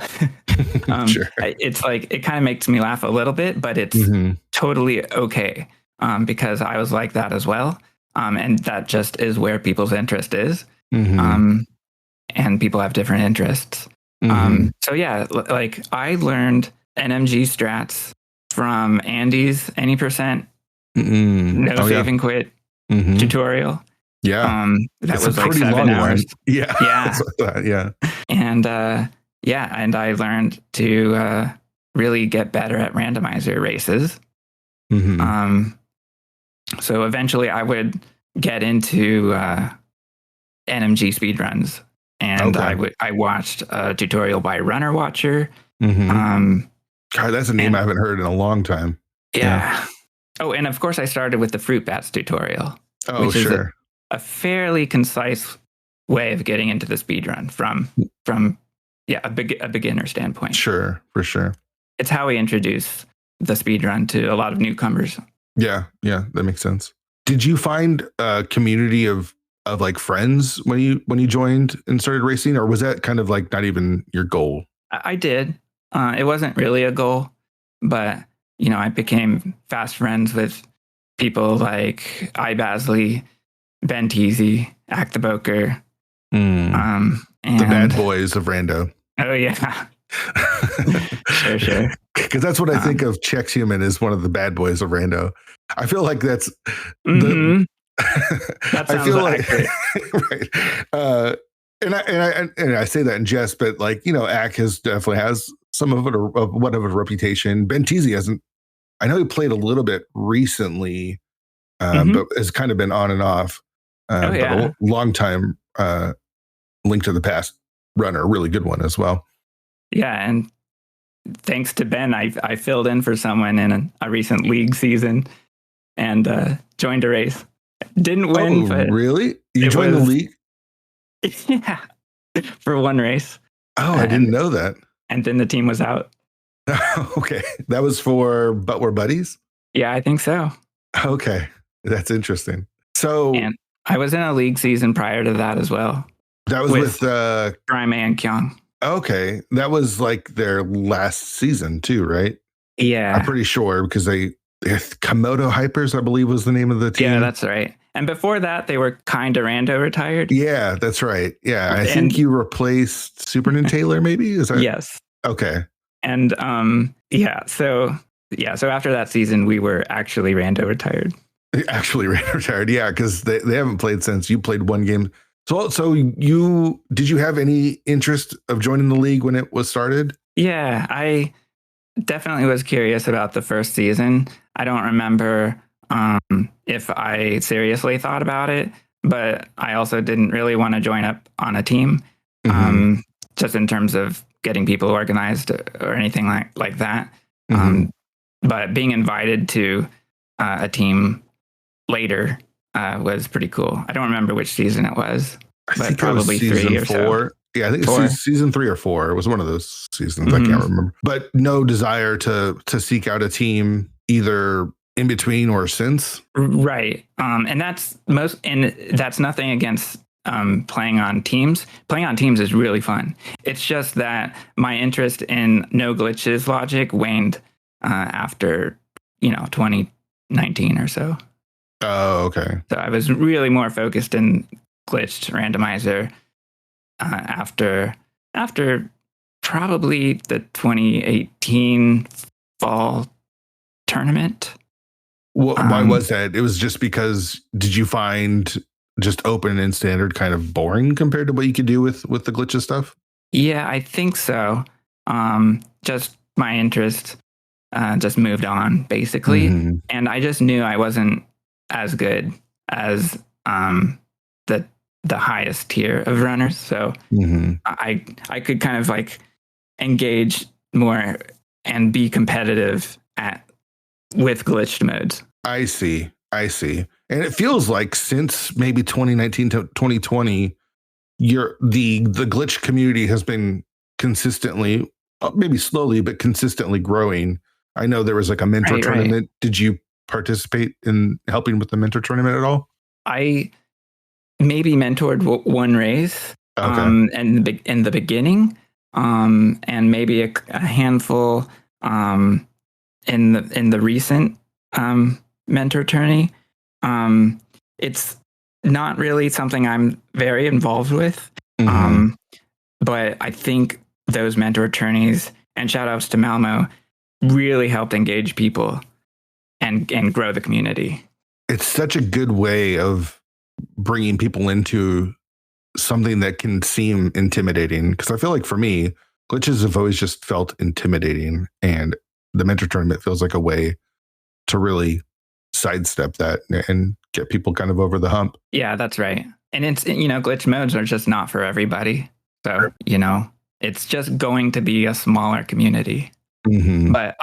Sure. It's like, it kind of makes me laugh a little bit, but it's totally okay because I was like that as well. And that just is where people's interest is. And people have different interests. So yeah, like I learned NMG strats from Andy's Any Percent No Save and Quit tutorial. Yeah. That was like 7 hours. Yeah. Yeah. And and I learned to really get better at randomizer races. So eventually I would get into NMG speedruns, and I watched a tutorial by Runner Watcher. God, that's a name I haven't heard in a long time. Yeah. Oh, and of course I started with the Fruit Bats tutorial. Oh, sure. A fairly concise way of getting into the speedrun from a beginner standpoint. Sure, for sure. It's how we introduce the speedrun to a lot of newcomers. Yeah, that makes sense. Did you find a community of like friends when you joined and started racing, or was that kind of like not even your goal? I did. It wasn't really a goal, but I became fast friends with people like iBasley, Ben Teasy, Act the Boker, and the bad boys of rando. Oh yeah. Sure. Because that's what I think of Chexhuman as one of the bad boys of rando. I feel like that's that sounds I feel accurate. Right. And I say that in jest, but like, Ack definitely has some of a reputation. Ben Teasy hasn't. I know he played a little bit recently, but has kind of been on and off. But a long time Link to the Past runner, really good one as well. Yeah, and thanks to Ben, I filled in for someone in a recent league season and joined a race. Didn't win. But really? You joined the league? Yeah, for one race. Oh, I didn't know that. And then the team was out. Okay, that was for But We're Buddies? Yeah, I think so. Okay, that's interesting. So, and I was in a league season prior to that as well. That was with Grime and Kyung. Okay, that was like their last season too, right? Yeah, I'm pretty sure because Komodo Hypers, I believe, was the name of the team. Yeah, that's right. And before that, they were kind of rando retired. Yeah, that's right. Yeah, I think you replaced Superman Taylor, maybe? Is that? Yes. Okay. And so after that season, we were actually rando retired. Actually rando retired, yeah, because they haven't played since you played one game. So did you have any interest of joining the league when it was started? Yeah, I definitely was curious about the first season. I don't remember if I seriously thought about it, but I also didn't really want to join up on a team, just in terms of getting people organized or anything like that. But being invited to a team later was pretty cool. I don't remember which season it was, but probably 3 or 4. So. Yeah, I think it's season 3 or 4. It was one of those seasons. I can't remember. But no desire to seek out a team either in between or since. Right. And that's nothing against playing on teams. Playing on teams is really fun. It's just that my interest in no glitches logic waned after 2019 or so. Oh, okay. So I was really more focused in glitched randomizer after probably the 2018 fall tournament. Why was that? It was just because, did you find just open and standard kind of boring compared to what you could do with the glitches stuff? Yeah, I think so. Just my interest just moved on, basically. And I just knew I wasn't as good as the the highest tier of runners. So I could kind of like engage more and be competitive with glitched modes. I see. And it feels like since maybe 2019 to 2020, the glitch community has been consistently, maybe slowly, but consistently growing. I know there was like a mentor tournament. Right. Did you participate in helping with the mentor tournament at all? I maybe mentored one race in the beginning, and maybe a handful in the recent mentor tourney. It's not really something I'm very involved with, but I think those mentor tourneys, and shout outs to Malmo, really helped engage people and grow the community. It's such a good way of bringing people into something that can seem intimidating. Because I feel like for me, glitches have always just felt intimidating, and the mentor tournament feels like a way to really sidestep that and get people kind of over the hump. Yeah, that's right. And it's, glitch modes are just not for everybody. So, it's just going to be a smaller community. But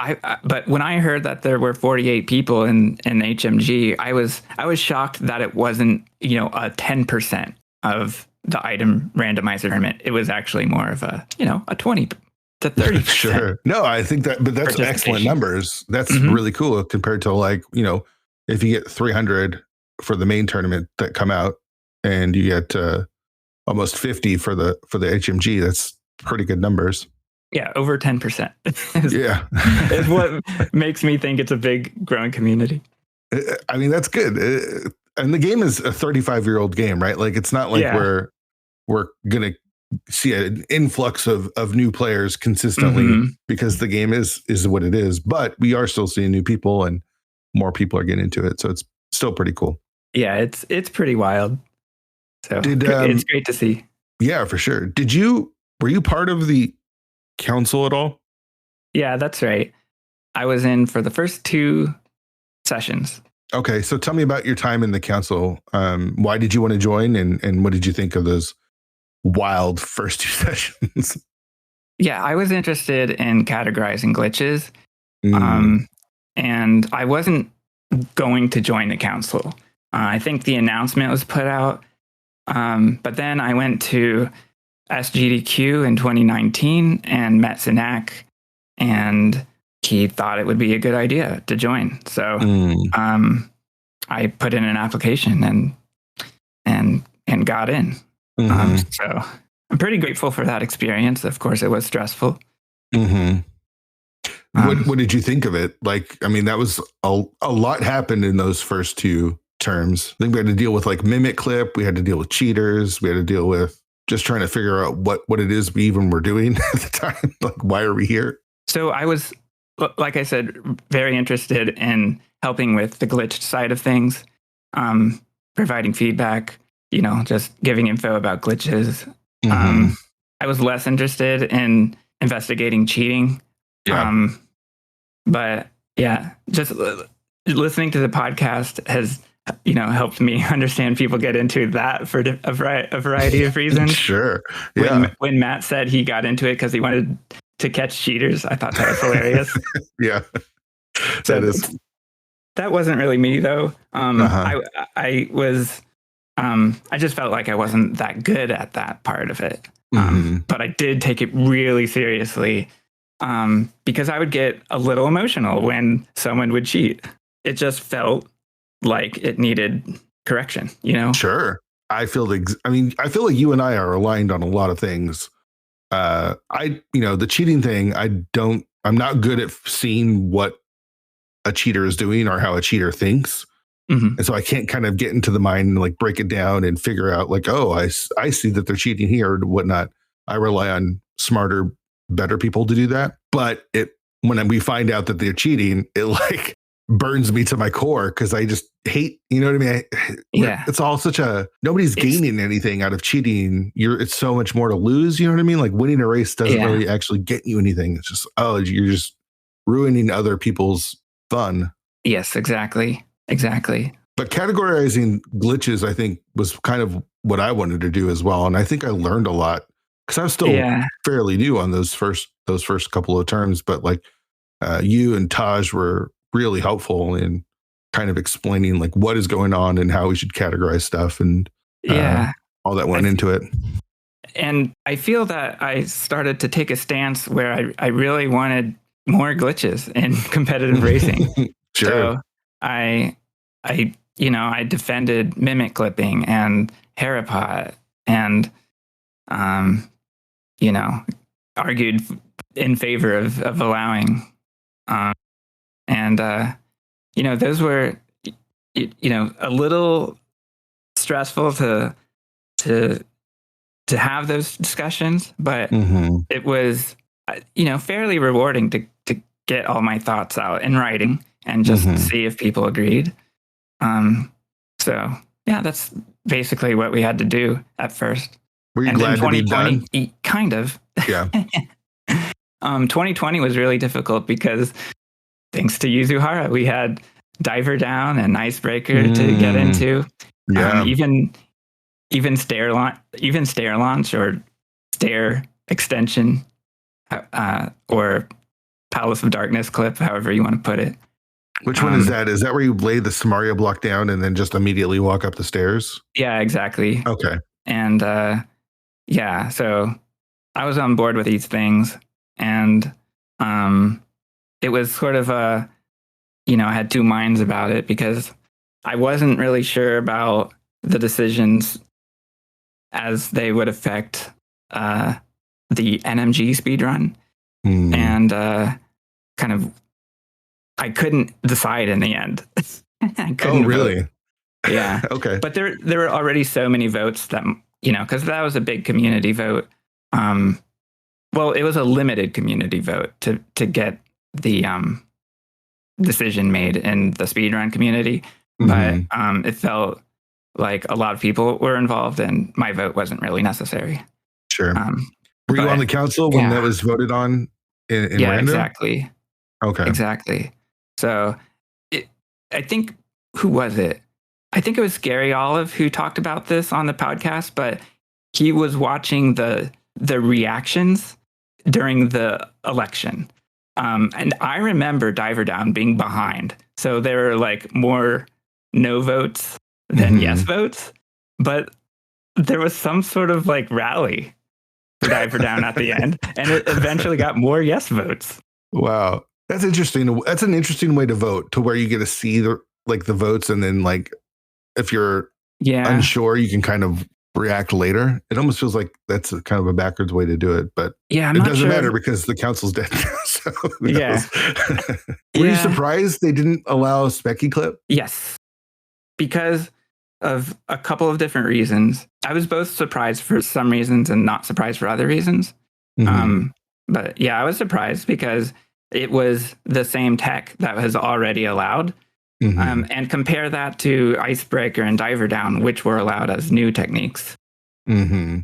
but when I heard that there were 48 people in HMG, I was shocked that it wasn't, a 10% of the item randomizer tournament. It was actually more of a 20 to 30%. Sure. No, I think but that's excellent numbers. That's really cool compared to like, if you get 300 for the main tournament that come out and you get almost 50 for the HMG, that's pretty good numbers. Yeah, over 10%. is what makes me think it's a big growing community. I mean, that's good. And the game is a 35-year-old game, right? Like, it's not like we're going to see an influx of new players consistently because the game is what it is. But we are still seeing new people and more people are getting into it. So it's still pretty cool. Yeah, it's pretty wild. So it's great to see. Yeah, for sure. Were you part of the council at all? Yeah, that's right. I was in for the first 2 sessions. Okay, so tell me about your time in the council. Why did you want to join, and what did you think of those wild first 2 sessions? Yeah, I was interested in categorizing glitches, and I wasn't going to join the council. I think the announcement was put out, but then I went to SGDQ in 2019 and met Sinak, and he thought it would be a good idea to join. So I put in an application and got in. So I'm pretty grateful for that experience. Of course, it was stressful. What did you think of it? Like, I mean, that was a lot happened in those first 2 terms. I think we had to deal with like Mimic Clip. We had to deal with cheaters. We had to deal with just trying to figure out what it is we even were doing at the time. Like, why are we here? So I was, like I said, very interested in helping with the glitched side of things, providing feedback, just giving info about glitches. I was less interested in investigating cheating. Yeah. But yeah, just listening to the podcast has, helped me understand people get into that for a variety of reasons. Sure. Yeah. When Matt said he got into it because he wanted to catch cheaters, I thought that was hilarious. Yeah. That wasn't really me though. I was, I just felt like I wasn't that good at that part of it. But I did take it really seriously because I would get a little emotional when someone would cheat. It just felt like it needed correction, Sure. I feel like you and I are aligned on a lot of things. The cheating thing, I'm not good at seeing what a cheater is doing or how a cheater thinks. And so I can't kind of get into the mind and like break it down and figure out like, oh, I see that they're cheating here or whatnot. I rely on smarter, better people to do that. But when we find out that they're cheating, it like burns me to my core because I just hate, you know what I mean? It's all nobody's gaining anything out of cheating. It's so much more to lose. You know what I mean? Like winning a race doesn't really actually get you anything. It's just, you're just ruining other people's fun. Yes, exactly. But categorizing glitches, I think, was kind of what I wanted to do as well. And I think I learned a lot because I was still fairly new on those first couple of turns. But like you and Taj were really helpful in kind of explaining like what is going on and how we should categorize stuff and all that went into it. And I feel that I started to take a stance where I really wanted more glitches in competitive racing. Sure. So I defended mimic clipping and Harapot and, argued in favor of allowing. Those were, a little stressful to have those discussions, but it was, fairly rewarding to get all my thoughts out in writing and just see if people agreed. That's basically what we had to do at first. Were you glad to be done? Kind of. Yeah. 2020 was really difficult because thanks to Yuzuhara, we had Diver Down and Icebreaker to get into. Yeah. Even stair launch or stair extension, or Palace of Darkness clip, however you want to put it. Which one is that? Is that where you lay the Samaria block down and then just immediately walk up the stairs? Yeah, exactly. Okay. And so I was on board with these things, and it was sort of I had two minds about it because I wasn't really sure about the decisions as they would affect the NMG speedrun. And I couldn't decide in the end. Oh, really? Vote. Yeah. Okay. But there were already so many votes that, because that was a big community vote. Well, it was a limited community vote to get the decision made in the speedrun community. But it felt like a lot of people were involved and my vote wasn't really necessary. Sure. Were you on the council when that was voted on in random? Exactly. Okay. Exactly. So I think, who was it? I think it was Gary Olive who talked about this on the podcast, but he was watching the reactions during the election. And I remember Diver Down being behind. So there were like more no votes than yes votes, but there was some sort of like rally for Diver Down at the end, and it eventually got more yes votes. Wow. That's interesting. That's an interesting way to vote, to where you get to see the votes, and then like if you're unsure, you can kind of react later. It almost feels like that's kind of a backwards way to do it, but it doesn't matter because the council's dead. So who knows? Were you surprised they didn't allow a Specky clip? Yes, because of a couple of different reasons. I was both surprised for some reasons and not surprised for other reasons. But yeah, I was surprised because it was the same tech that was already allowed. And compare that to Icebreaker and Diver Down, which were allowed as new techniques. However,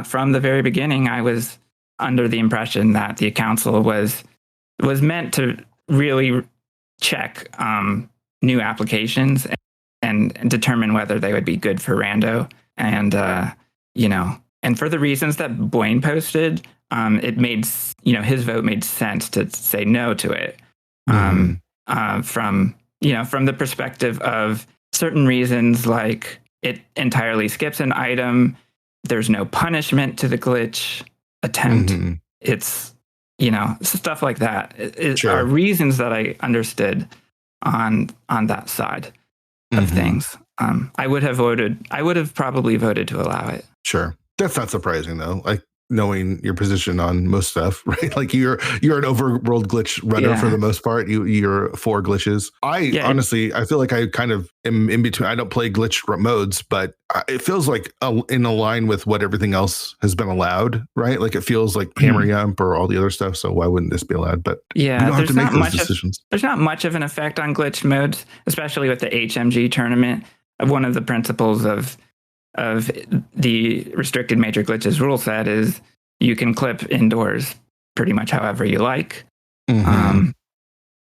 from the very beginning, I was under the impression that the council was meant to really check new applications and determine whether they would be good for rando. And, and for the reasons that Blaine posted, it made, his vote made sense to say no to it. From the perspective of certain reasons, like it entirely skips an item, there's no punishment to the glitch attempt. It's, stuff like that. Are reasons that I understood on that side of things. I would have probably voted to allow it. Sure. That's not surprising though. Like, knowing your position on most stuff, right? Like you're an overworld glitch runner for the most part. You're for glitches. Honestly, I feel like I kind of am in between. I don't play glitch modes, but it feels like in a line with what everything else has been allowed, right? Like it feels like Hammer Yump or all the other stuff. So why wouldn't this be allowed? But we don't have to make those decisions. There's not much of an effect on glitch modes, especially with the HMG tournament. One of the principles of the restricted major glitches rule set is you can clip indoors pretty much however you like,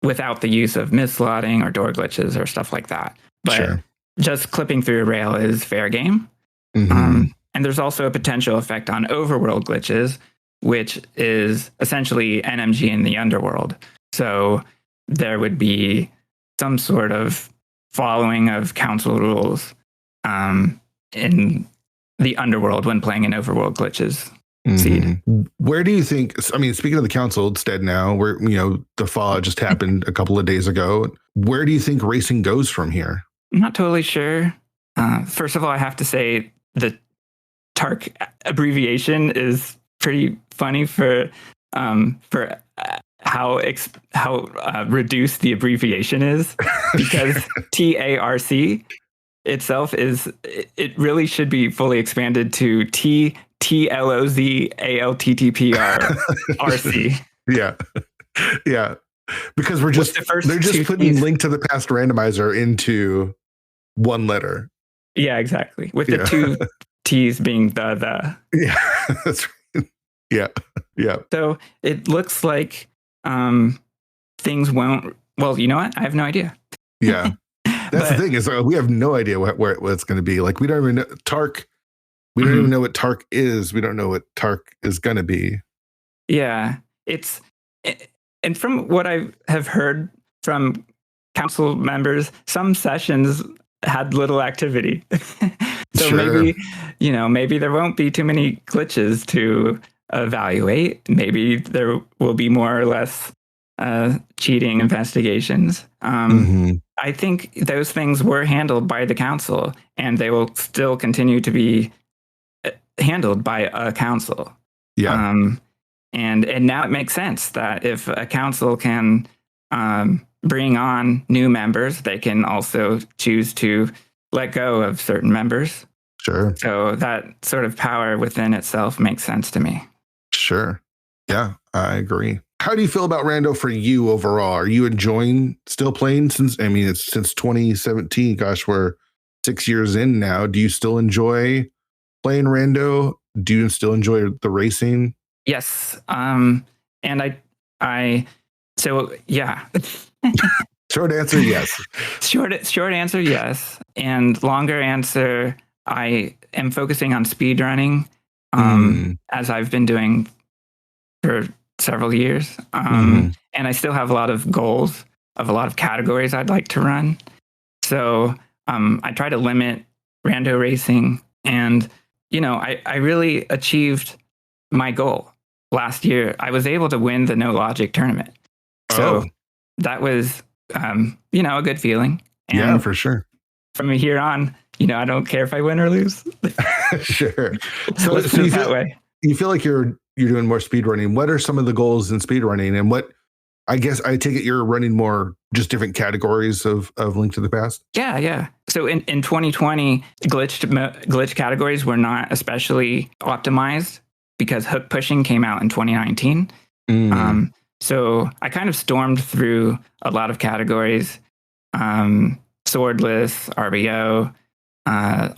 without the use of mislotting or door glitches or stuff like that. But just clipping through a rail is fair game. And there's also a potential effect on overworld glitches, which is essentially NMG in the underworld. So there would be some sort of following of council rules in the underworld when playing in overworld glitches. Seed. Where do you think, I mean, speaking of the council instead now, where, the fallout just happened a couple of days ago, where do you think racing goes from here? I'm not totally sure. First of all, I have to say the TARC abbreviation is pretty funny for how reduced the abbreviation is, because TARC itself it really should be fully expanded to TLOZALTTPR-RC. Yeah. Because they're just putting Link to the Past Randomizer into one letter. Yeah, exactly. With the two T's being the. Yeah, that's right. Yeah. So it looks like things won't. Well, you know what? I have no idea. Yeah. That's the thing is we have no idea what it's going to be. Like, we don't even know TARC. We don't even know what TARC is. We don't know what TARC is going to be. Yeah, and from what I have heard from council members, some sessions had little activity. So maybe there won't be too many glitches to evaluate. Maybe there will be more or less cheating investigations. I think those things were handled by the council, and they will still continue to be handled by a council. Yeah. And now it makes sense that if a council can bring on new members, they can also choose to let go of certain members. Sure. So that sort of power within itself makes sense to me. Sure. Yeah, I agree. How do you feel about Rando for you overall? Are you enjoying still playing it's since 2017? Gosh, we're 6 years in now. Do you still enjoy playing Rando? Do you still enjoy the racing? Yes. And so yeah. Short answer, yes. Short answer, yes. And longer answer, I am focusing on speedrunning, as I've been doing for several years. And I still have a lot of goals of a lot of categories I'd like to run. So I try to limit rando racing, and I really achieved my goal last year. I was able to win the No Logic tournament. So that was a good feeling. And yeah, for sure. From here on, I don't care if I win or lose. Sure. So you feel like you're doing more speedrunning. What are some of the goals in speedrunning, and what, I guess I take it you're running more just different categories of Link to the Past? Yeah. So in 2020, glitch categories were not especially optimized because hook pushing came out in 2019. So I kind of stormed through a lot of categories, swordless, RBO,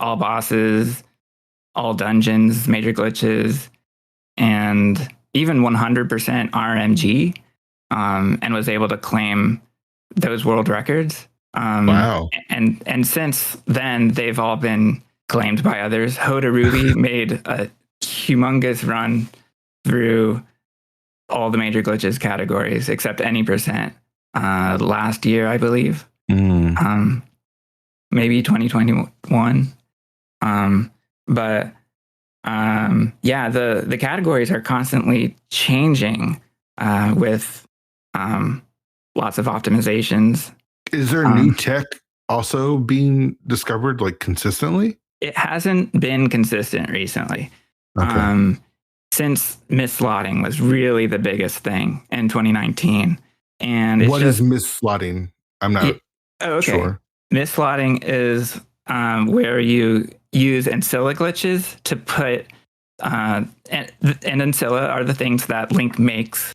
all bosses, all dungeons, major glitches, and even 100% RMG, and was able to claim those world records. Wow. And since then, they've all been claimed by others. Hoda Ruby made a humongous run through all the major glitches categories except any percent last year, I believe. Maybe 2021. The categories are constantly changing with lots of optimizations. Is there new tech also being discovered like consistently? It hasn't been consistent recently. Okay. Since misslotting was really the biggest thing in 2019. And what is misslotting? I'm not sure. Misslotting is where you use ancilla glitches to put, and ancilla are the things that Link makes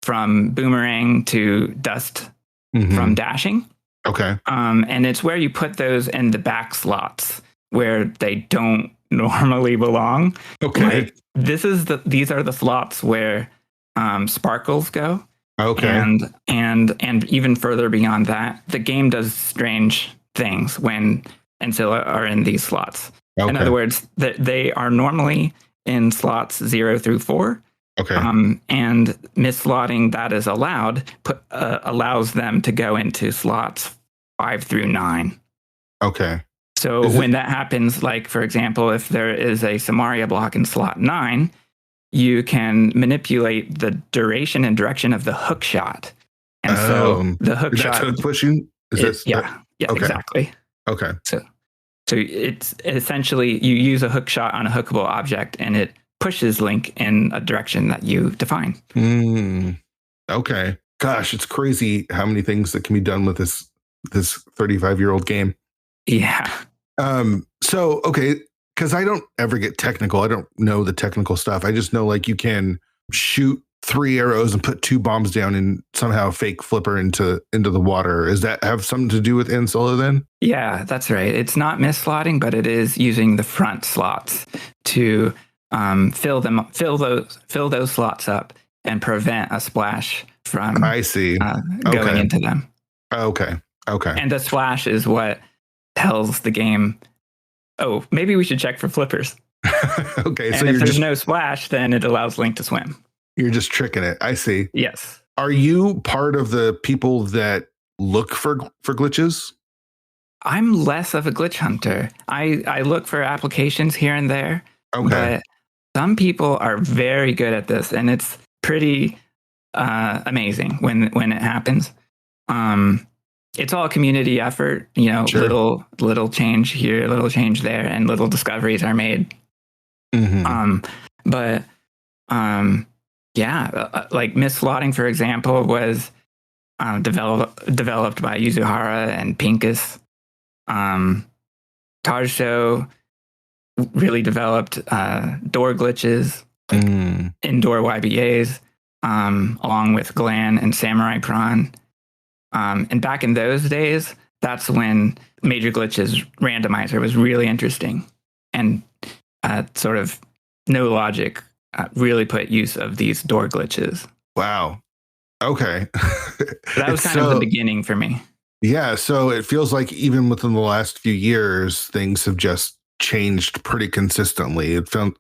from boomerang to dust from dashing. Okay. And it's where you put those in the back slots where they don't normally belong. Okay. Like, these are the slots where sparkles go. Okay. And even further beyond that, the game does strange things when Ancilla are in these slots. Okay. In other words, they are normally in slots 0 through 4. Okay. And mislotting that is allowed allows them to go into slots 5 through 9. Okay. So when that happens, like, for example, if there is a Samaria block in slot 9, you can manipulate the duration and direction of the hook shot. And so the hook shot... That's hook pushing? Yeah, okay. Exactly. Okay. So it's essentially you use a hook shot on a hookable object, and it pushes Link in a direction that you define. Okay. Gosh, it's crazy how many things that can be done with this 35-year-old game. Yeah. So, okay, because I don't ever get technical. I don't know the technical stuff. I just know, like, you can shoot 3 arrows and put 2 bombs down and somehow fake flipper into the water. Does that have something to do with Ancilla then? Yeah, that's right. It's not mislotting, but it is using the front slots to fill those slots up and prevent a splash from going into them. Okay. And the splash is what tells the game, oh, maybe we should check for flippers. Okay. And if there's no splash, then it allows Link to swim. You're just tricking it. I see. Yes. Are you part of the people that look for glitches? I'm less of a glitch hunter. I look for applications here and there. Okay. But some people are very good at this, and it's pretty amazing when it happens. It's all community effort, sure. little change here, little change there, and little discoveries are made. Like mislotting, for example, was developed by Yuzuhara and Pincus. Tarsho really developed door glitches, like indoor YBAs, along with Glan and Samurai Prawn. And back in those days, that's when Major Glitches Randomizer was really interesting. And sort of no logic really put use of these door glitches. Wow. Okay. That was kind of the beginning for me. Yeah. So it feels like even within the last few years, things have just changed pretty consistently. It felt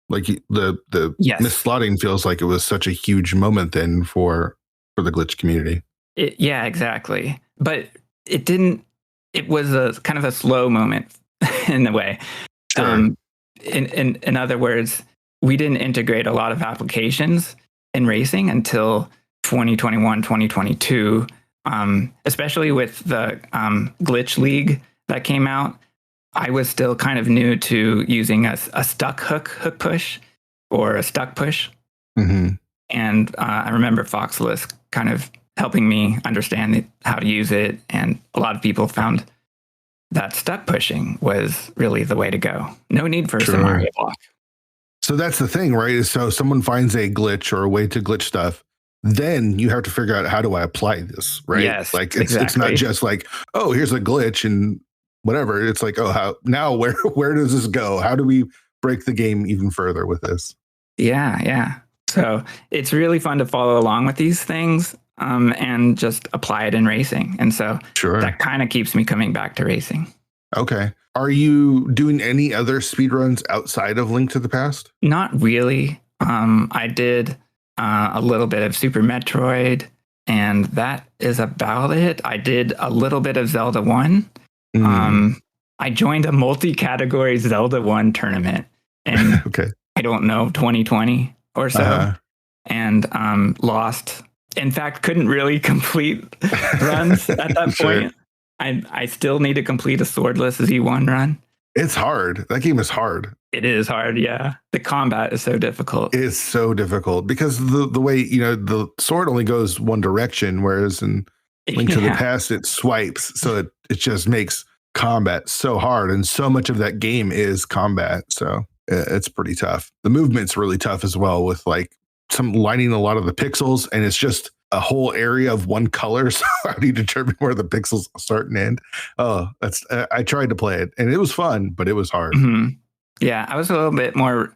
like the mislotting feels like it was such a huge moment then for the glitch community. Yeah, exactly. But it was a kind of a slow moment in a way. Sure. In other words, we didn't integrate a lot of applications in racing until 2021, 2022, especially with the Glitch League that came out. I was still kind of new to using a stuck hook push or a stuck push. And I remember Foxless kind of helping me understand how to use it. And a lot of people found that stuck pushing was really the way to go. No need for a Samaria block. So that's the thing, right? So someone finds a glitch or a way to glitch stuff, then you have to figure out, how do I apply this, right? Yes, like it's not just like, oh, here's a glitch and whatever. It's like, oh, where does this go? How do we break the game even further with this? Yeah. So it's really fun to follow along with these things and just apply it in racing. And so that kind of keeps me coming back to racing. Okay. Are you doing any other speedruns outside of Link to the Past? Not really. I did a little bit of Super Metroid, and that is about it. I did a little bit of Zelda 1. I joined a multi-category Zelda 1 tournament in, I don't know, 2020 or so, and lost. In fact, couldn't really complete runs at that point. I still need to complete a swordless Z1 run. It's hard. That game is hard. It is hard, yeah. The combat is so difficult. It is so difficult because the way, the sword only goes one direction, whereas in Link to the Past, it swipes. So it just makes combat so hard. And so much of that game is combat. So it's pretty tough. The movement's really tough as well, with like some lining a lot of the pixels, and it's just a whole area of one color. So how do you determine where the pixels start and end? Oh, I tried to play it and it was fun, but it was hard. Yeah, I was a little bit more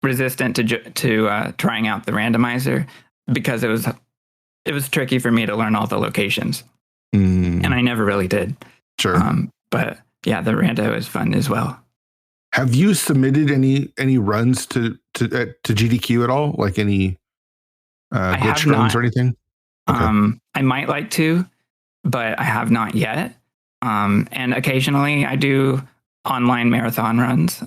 resistant to trying out the randomizer because it was tricky for me to learn all the locations, and I never really did. Sure. But yeah, the rando is fun as well. Have you submitted any runs to GDQ at all? Like any glitch runs or anything? Okay. I might like to, but I have not yet. And occasionally I do online marathon runs,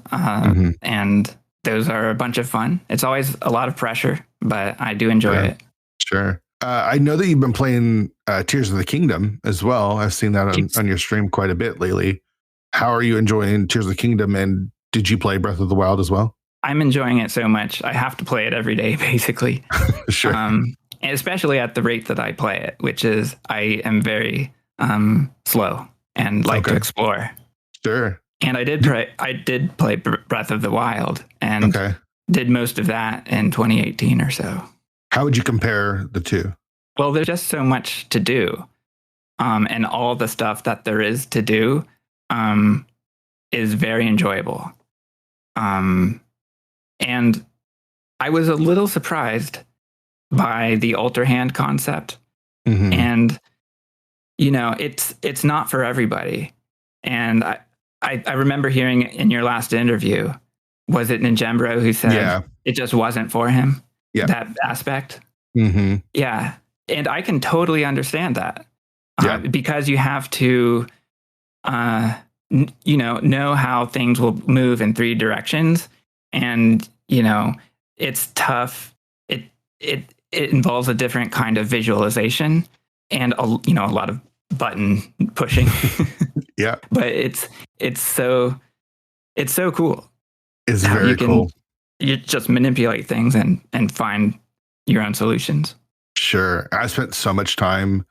and those are a bunch of fun. It's always a lot of pressure, but I do enjoy it. Sure. I know that you've been playing Tears of the Kingdom as well. I've seen that on your stream quite a bit lately. How are you enjoying Tears of the Kingdom, and did you play Breath of the Wild as well? I'm enjoying it so much. I have to play it every day, basically. Sure. Especially at the rate that I play it, which is I am very slow and like to explore. Sure. And I did play Breath of the Wild and did most of that in 2018 or so. How would you compare the two? Well, there's just so much to do. And all the stuff that there is to do is very enjoyable. And I was a little surprised by the Ultra Hand concept. And, it's not for everybody. And I remember hearing in your last interview, was it Ninjembro who said it just wasn't for him? Yeah. That aspect. Yeah. And I can totally understand that. Because you have to, know how things will move in 3 directions. And, it's tough. It involves a different kind of visualization and, a lot of button pushing. Yeah. But it's so cool. It's very cool. You just manipulate things and find your own solutions. Sure. I spent so much time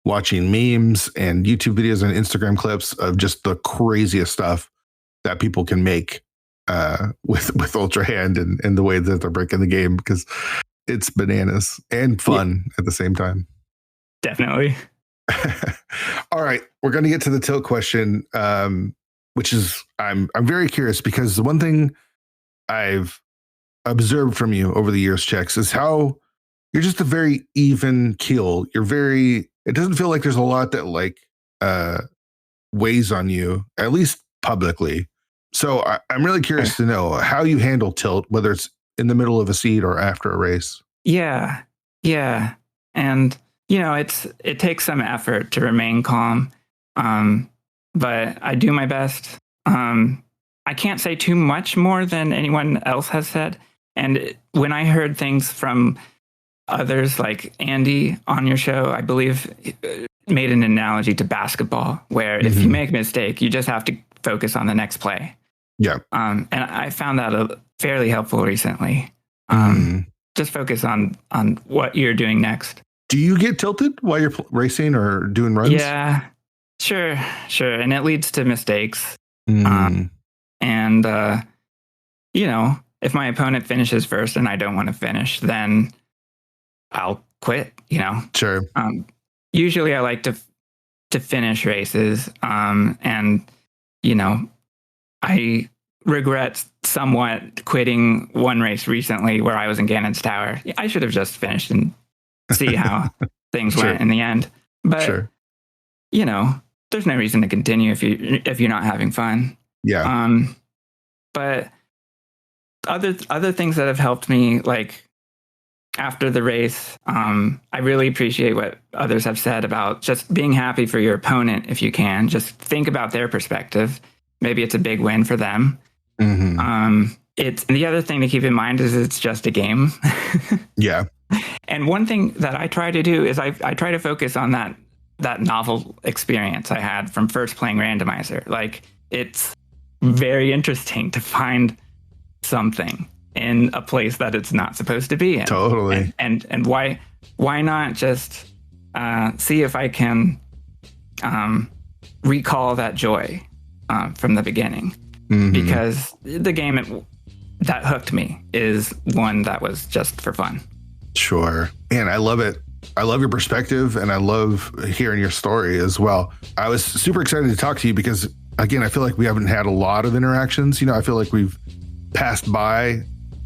watching memes and YouTube videos and Instagram clips of just the craziest stuff that people can make with Ultra Hand and the way that they're breaking the game, because it's bananas and fun at the same time. Definitely. All right, we're going to get to the tilt question, which is I'm very curious, because the one thing I've observed from you over the years, Chex, is how you're just a very even keel. It doesn't feel like there's a lot that weighs on you, at least publicly. So I'm really curious to know how you handle tilt, whether it's in the middle of a seed or after a race. Yeah. And it takes some effort to remain calm. But I do my best. I can't say too much more than anyone else has said. And when I heard things from others like Andy on your show, I believe made an analogy to basketball, where if you make a mistake, you just have to focus on the next play. Yeah. And I found that fairly helpful recently. Just focus on what you're doing next. Do you get tilted while you're racing or doing runs? Yeah, sure. And it leads to mistakes. If my opponent finishes first and I don't want to finish, then I'll quit, Sure. Usually I like to finish races. I regret somewhat quitting one race recently where I was in Ganon's Tower. I should have just finished and see how things went in the end. But, there's no reason to continue if you're not having fun. Yeah. But other things that have helped me, like after the race, I really appreciate what others have said about just being happy for your opponent if you can. Just think about their perspective. Maybe it's a big win for them. It's the other thing to keep in mind is it's just a game. Yeah. And one thing that I try to do is I try to focus on that novel experience I had from first playing Randomizer. Like, it's very interesting to find something in a place that it's not supposed to be in. Totally. And why not just see if I can recall that joy from the beginning. Because the game that hooked me is one that was just for fun. Sure. And I love it. I love your perspective, and I love hearing your story as well. I was super excited to talk to you because, again, I feel like we haven't had a lot of interactions. I feel like we've passed by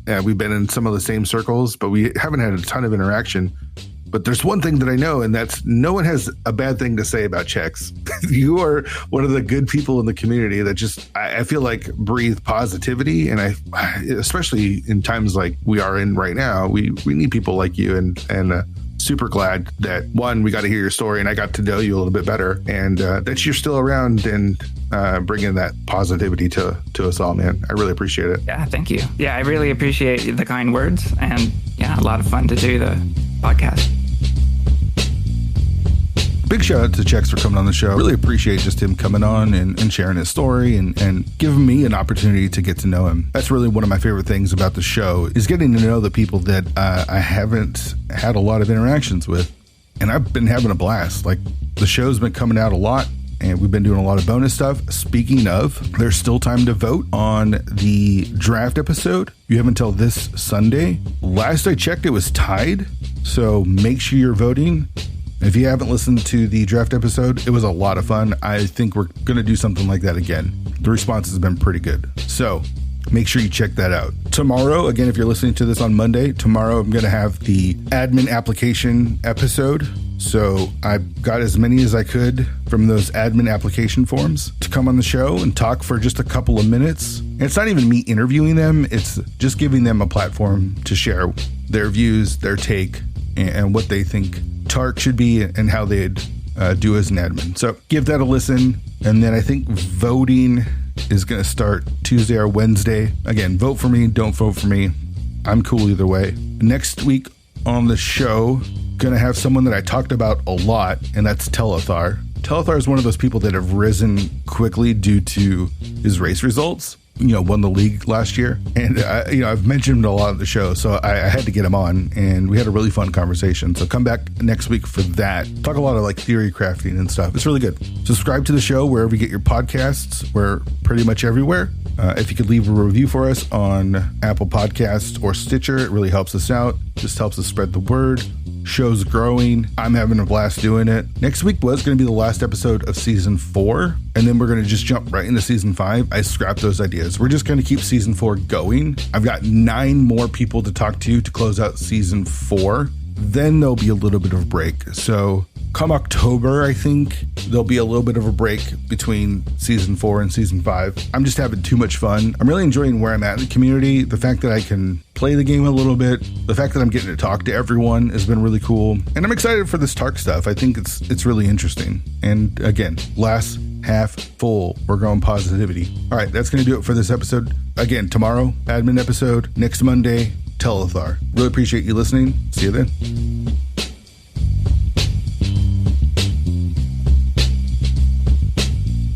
and we've been in some of the same circles, but we haven't had a ton of interaction. But there's one thing that I know, and that's no one has a bad thing to say about Chex. You are one of the good people in the community that just, I feel like, breathe positivity. And especially in times like we are in right now, we need people like you, and super glad that, one, we got to hear your story and I got to know you a little bit better, and that you're still around and bringing that positivity to us all, man. I really appreciate it. Yeah, thank you. Yeah, I really appreciate the kind words, and yeah, a lot of fun to do the podcast. Big shout out to Chex for coming on the show. Really appreciate just him coming on and sharing his story and giving me an opportunity to get to know him. That's really one of my favorite things about the show, is getting to know the people that I haven't had a lot of interactions with. And I've been having a blast. Like, the show's been coming out a lot, and we've been doing a lot of bonus stuff. Speaking of, there's still time to vote on the draft episode. You have until this Sunday. Last I checked, it was tied. So make sure you're voting. If you haven't listened to the draft episode, it was a lot of fun. I think we're going to do something like that again. The response has been pretty good. So make sure you check that out. Tomorrow, again, if you're listening to this on Monday, tomorrow I'm going to have the admin application episode. So I got as many as I could from those admin application forms to come on the show and talk for just a couple of minutes. And it's not even me interviewing them. It's just giving them a platform to share their views, their take, and what they think Tark should be and how they'd do as an admin. So give that a listen. And then I think voting is going to start Tuesday or Wednesday. Again, vote for me. Don't vote for me. I'm cool either way. Next week on the show, going to have someone that I talked about a lot, and that's Telethar. Telethar is one of those people that have risen quickly due to his race results. Won the league last year. And, I've mentioned him a lot of the show, so I had to get him on, and we had a really fun conversation. So come back next week for that. Talk a lot of theory crafting and stuff. It's really good. Subscribe to the show wherever you get your podcasts. We're pretty much everywhere. If you could leave a review for us on Apple Podcasts or Stitcher, it really helps us out. Just helps us spread the word. Show's growing. I'm having a blast doing it. Next week was going to be the last episode of season 4, and then we're going to just jump right into season 5. I scrapped those ideas. We're just going to keep season 4 going. I've got 9 more people to talk to close out season 4. Then there'll be a little bit of a break. So come October, I think there'll be a little bit of a break between season 4 and season 5. I'm just having too much fun. I'm really enjoying where I'm at in the community. The fact that I can play the game a little bit, the fact that I'm getting to talk to everyone has been really cool. And I'm excited for this Tark stuff. I think it's really interesting. And again, last half full, we're going positivity. All right, that's going to do it for this episode. Again, tomorrow, admin episode. Next Monday, Telethar. Really appreciate you listening. See you then.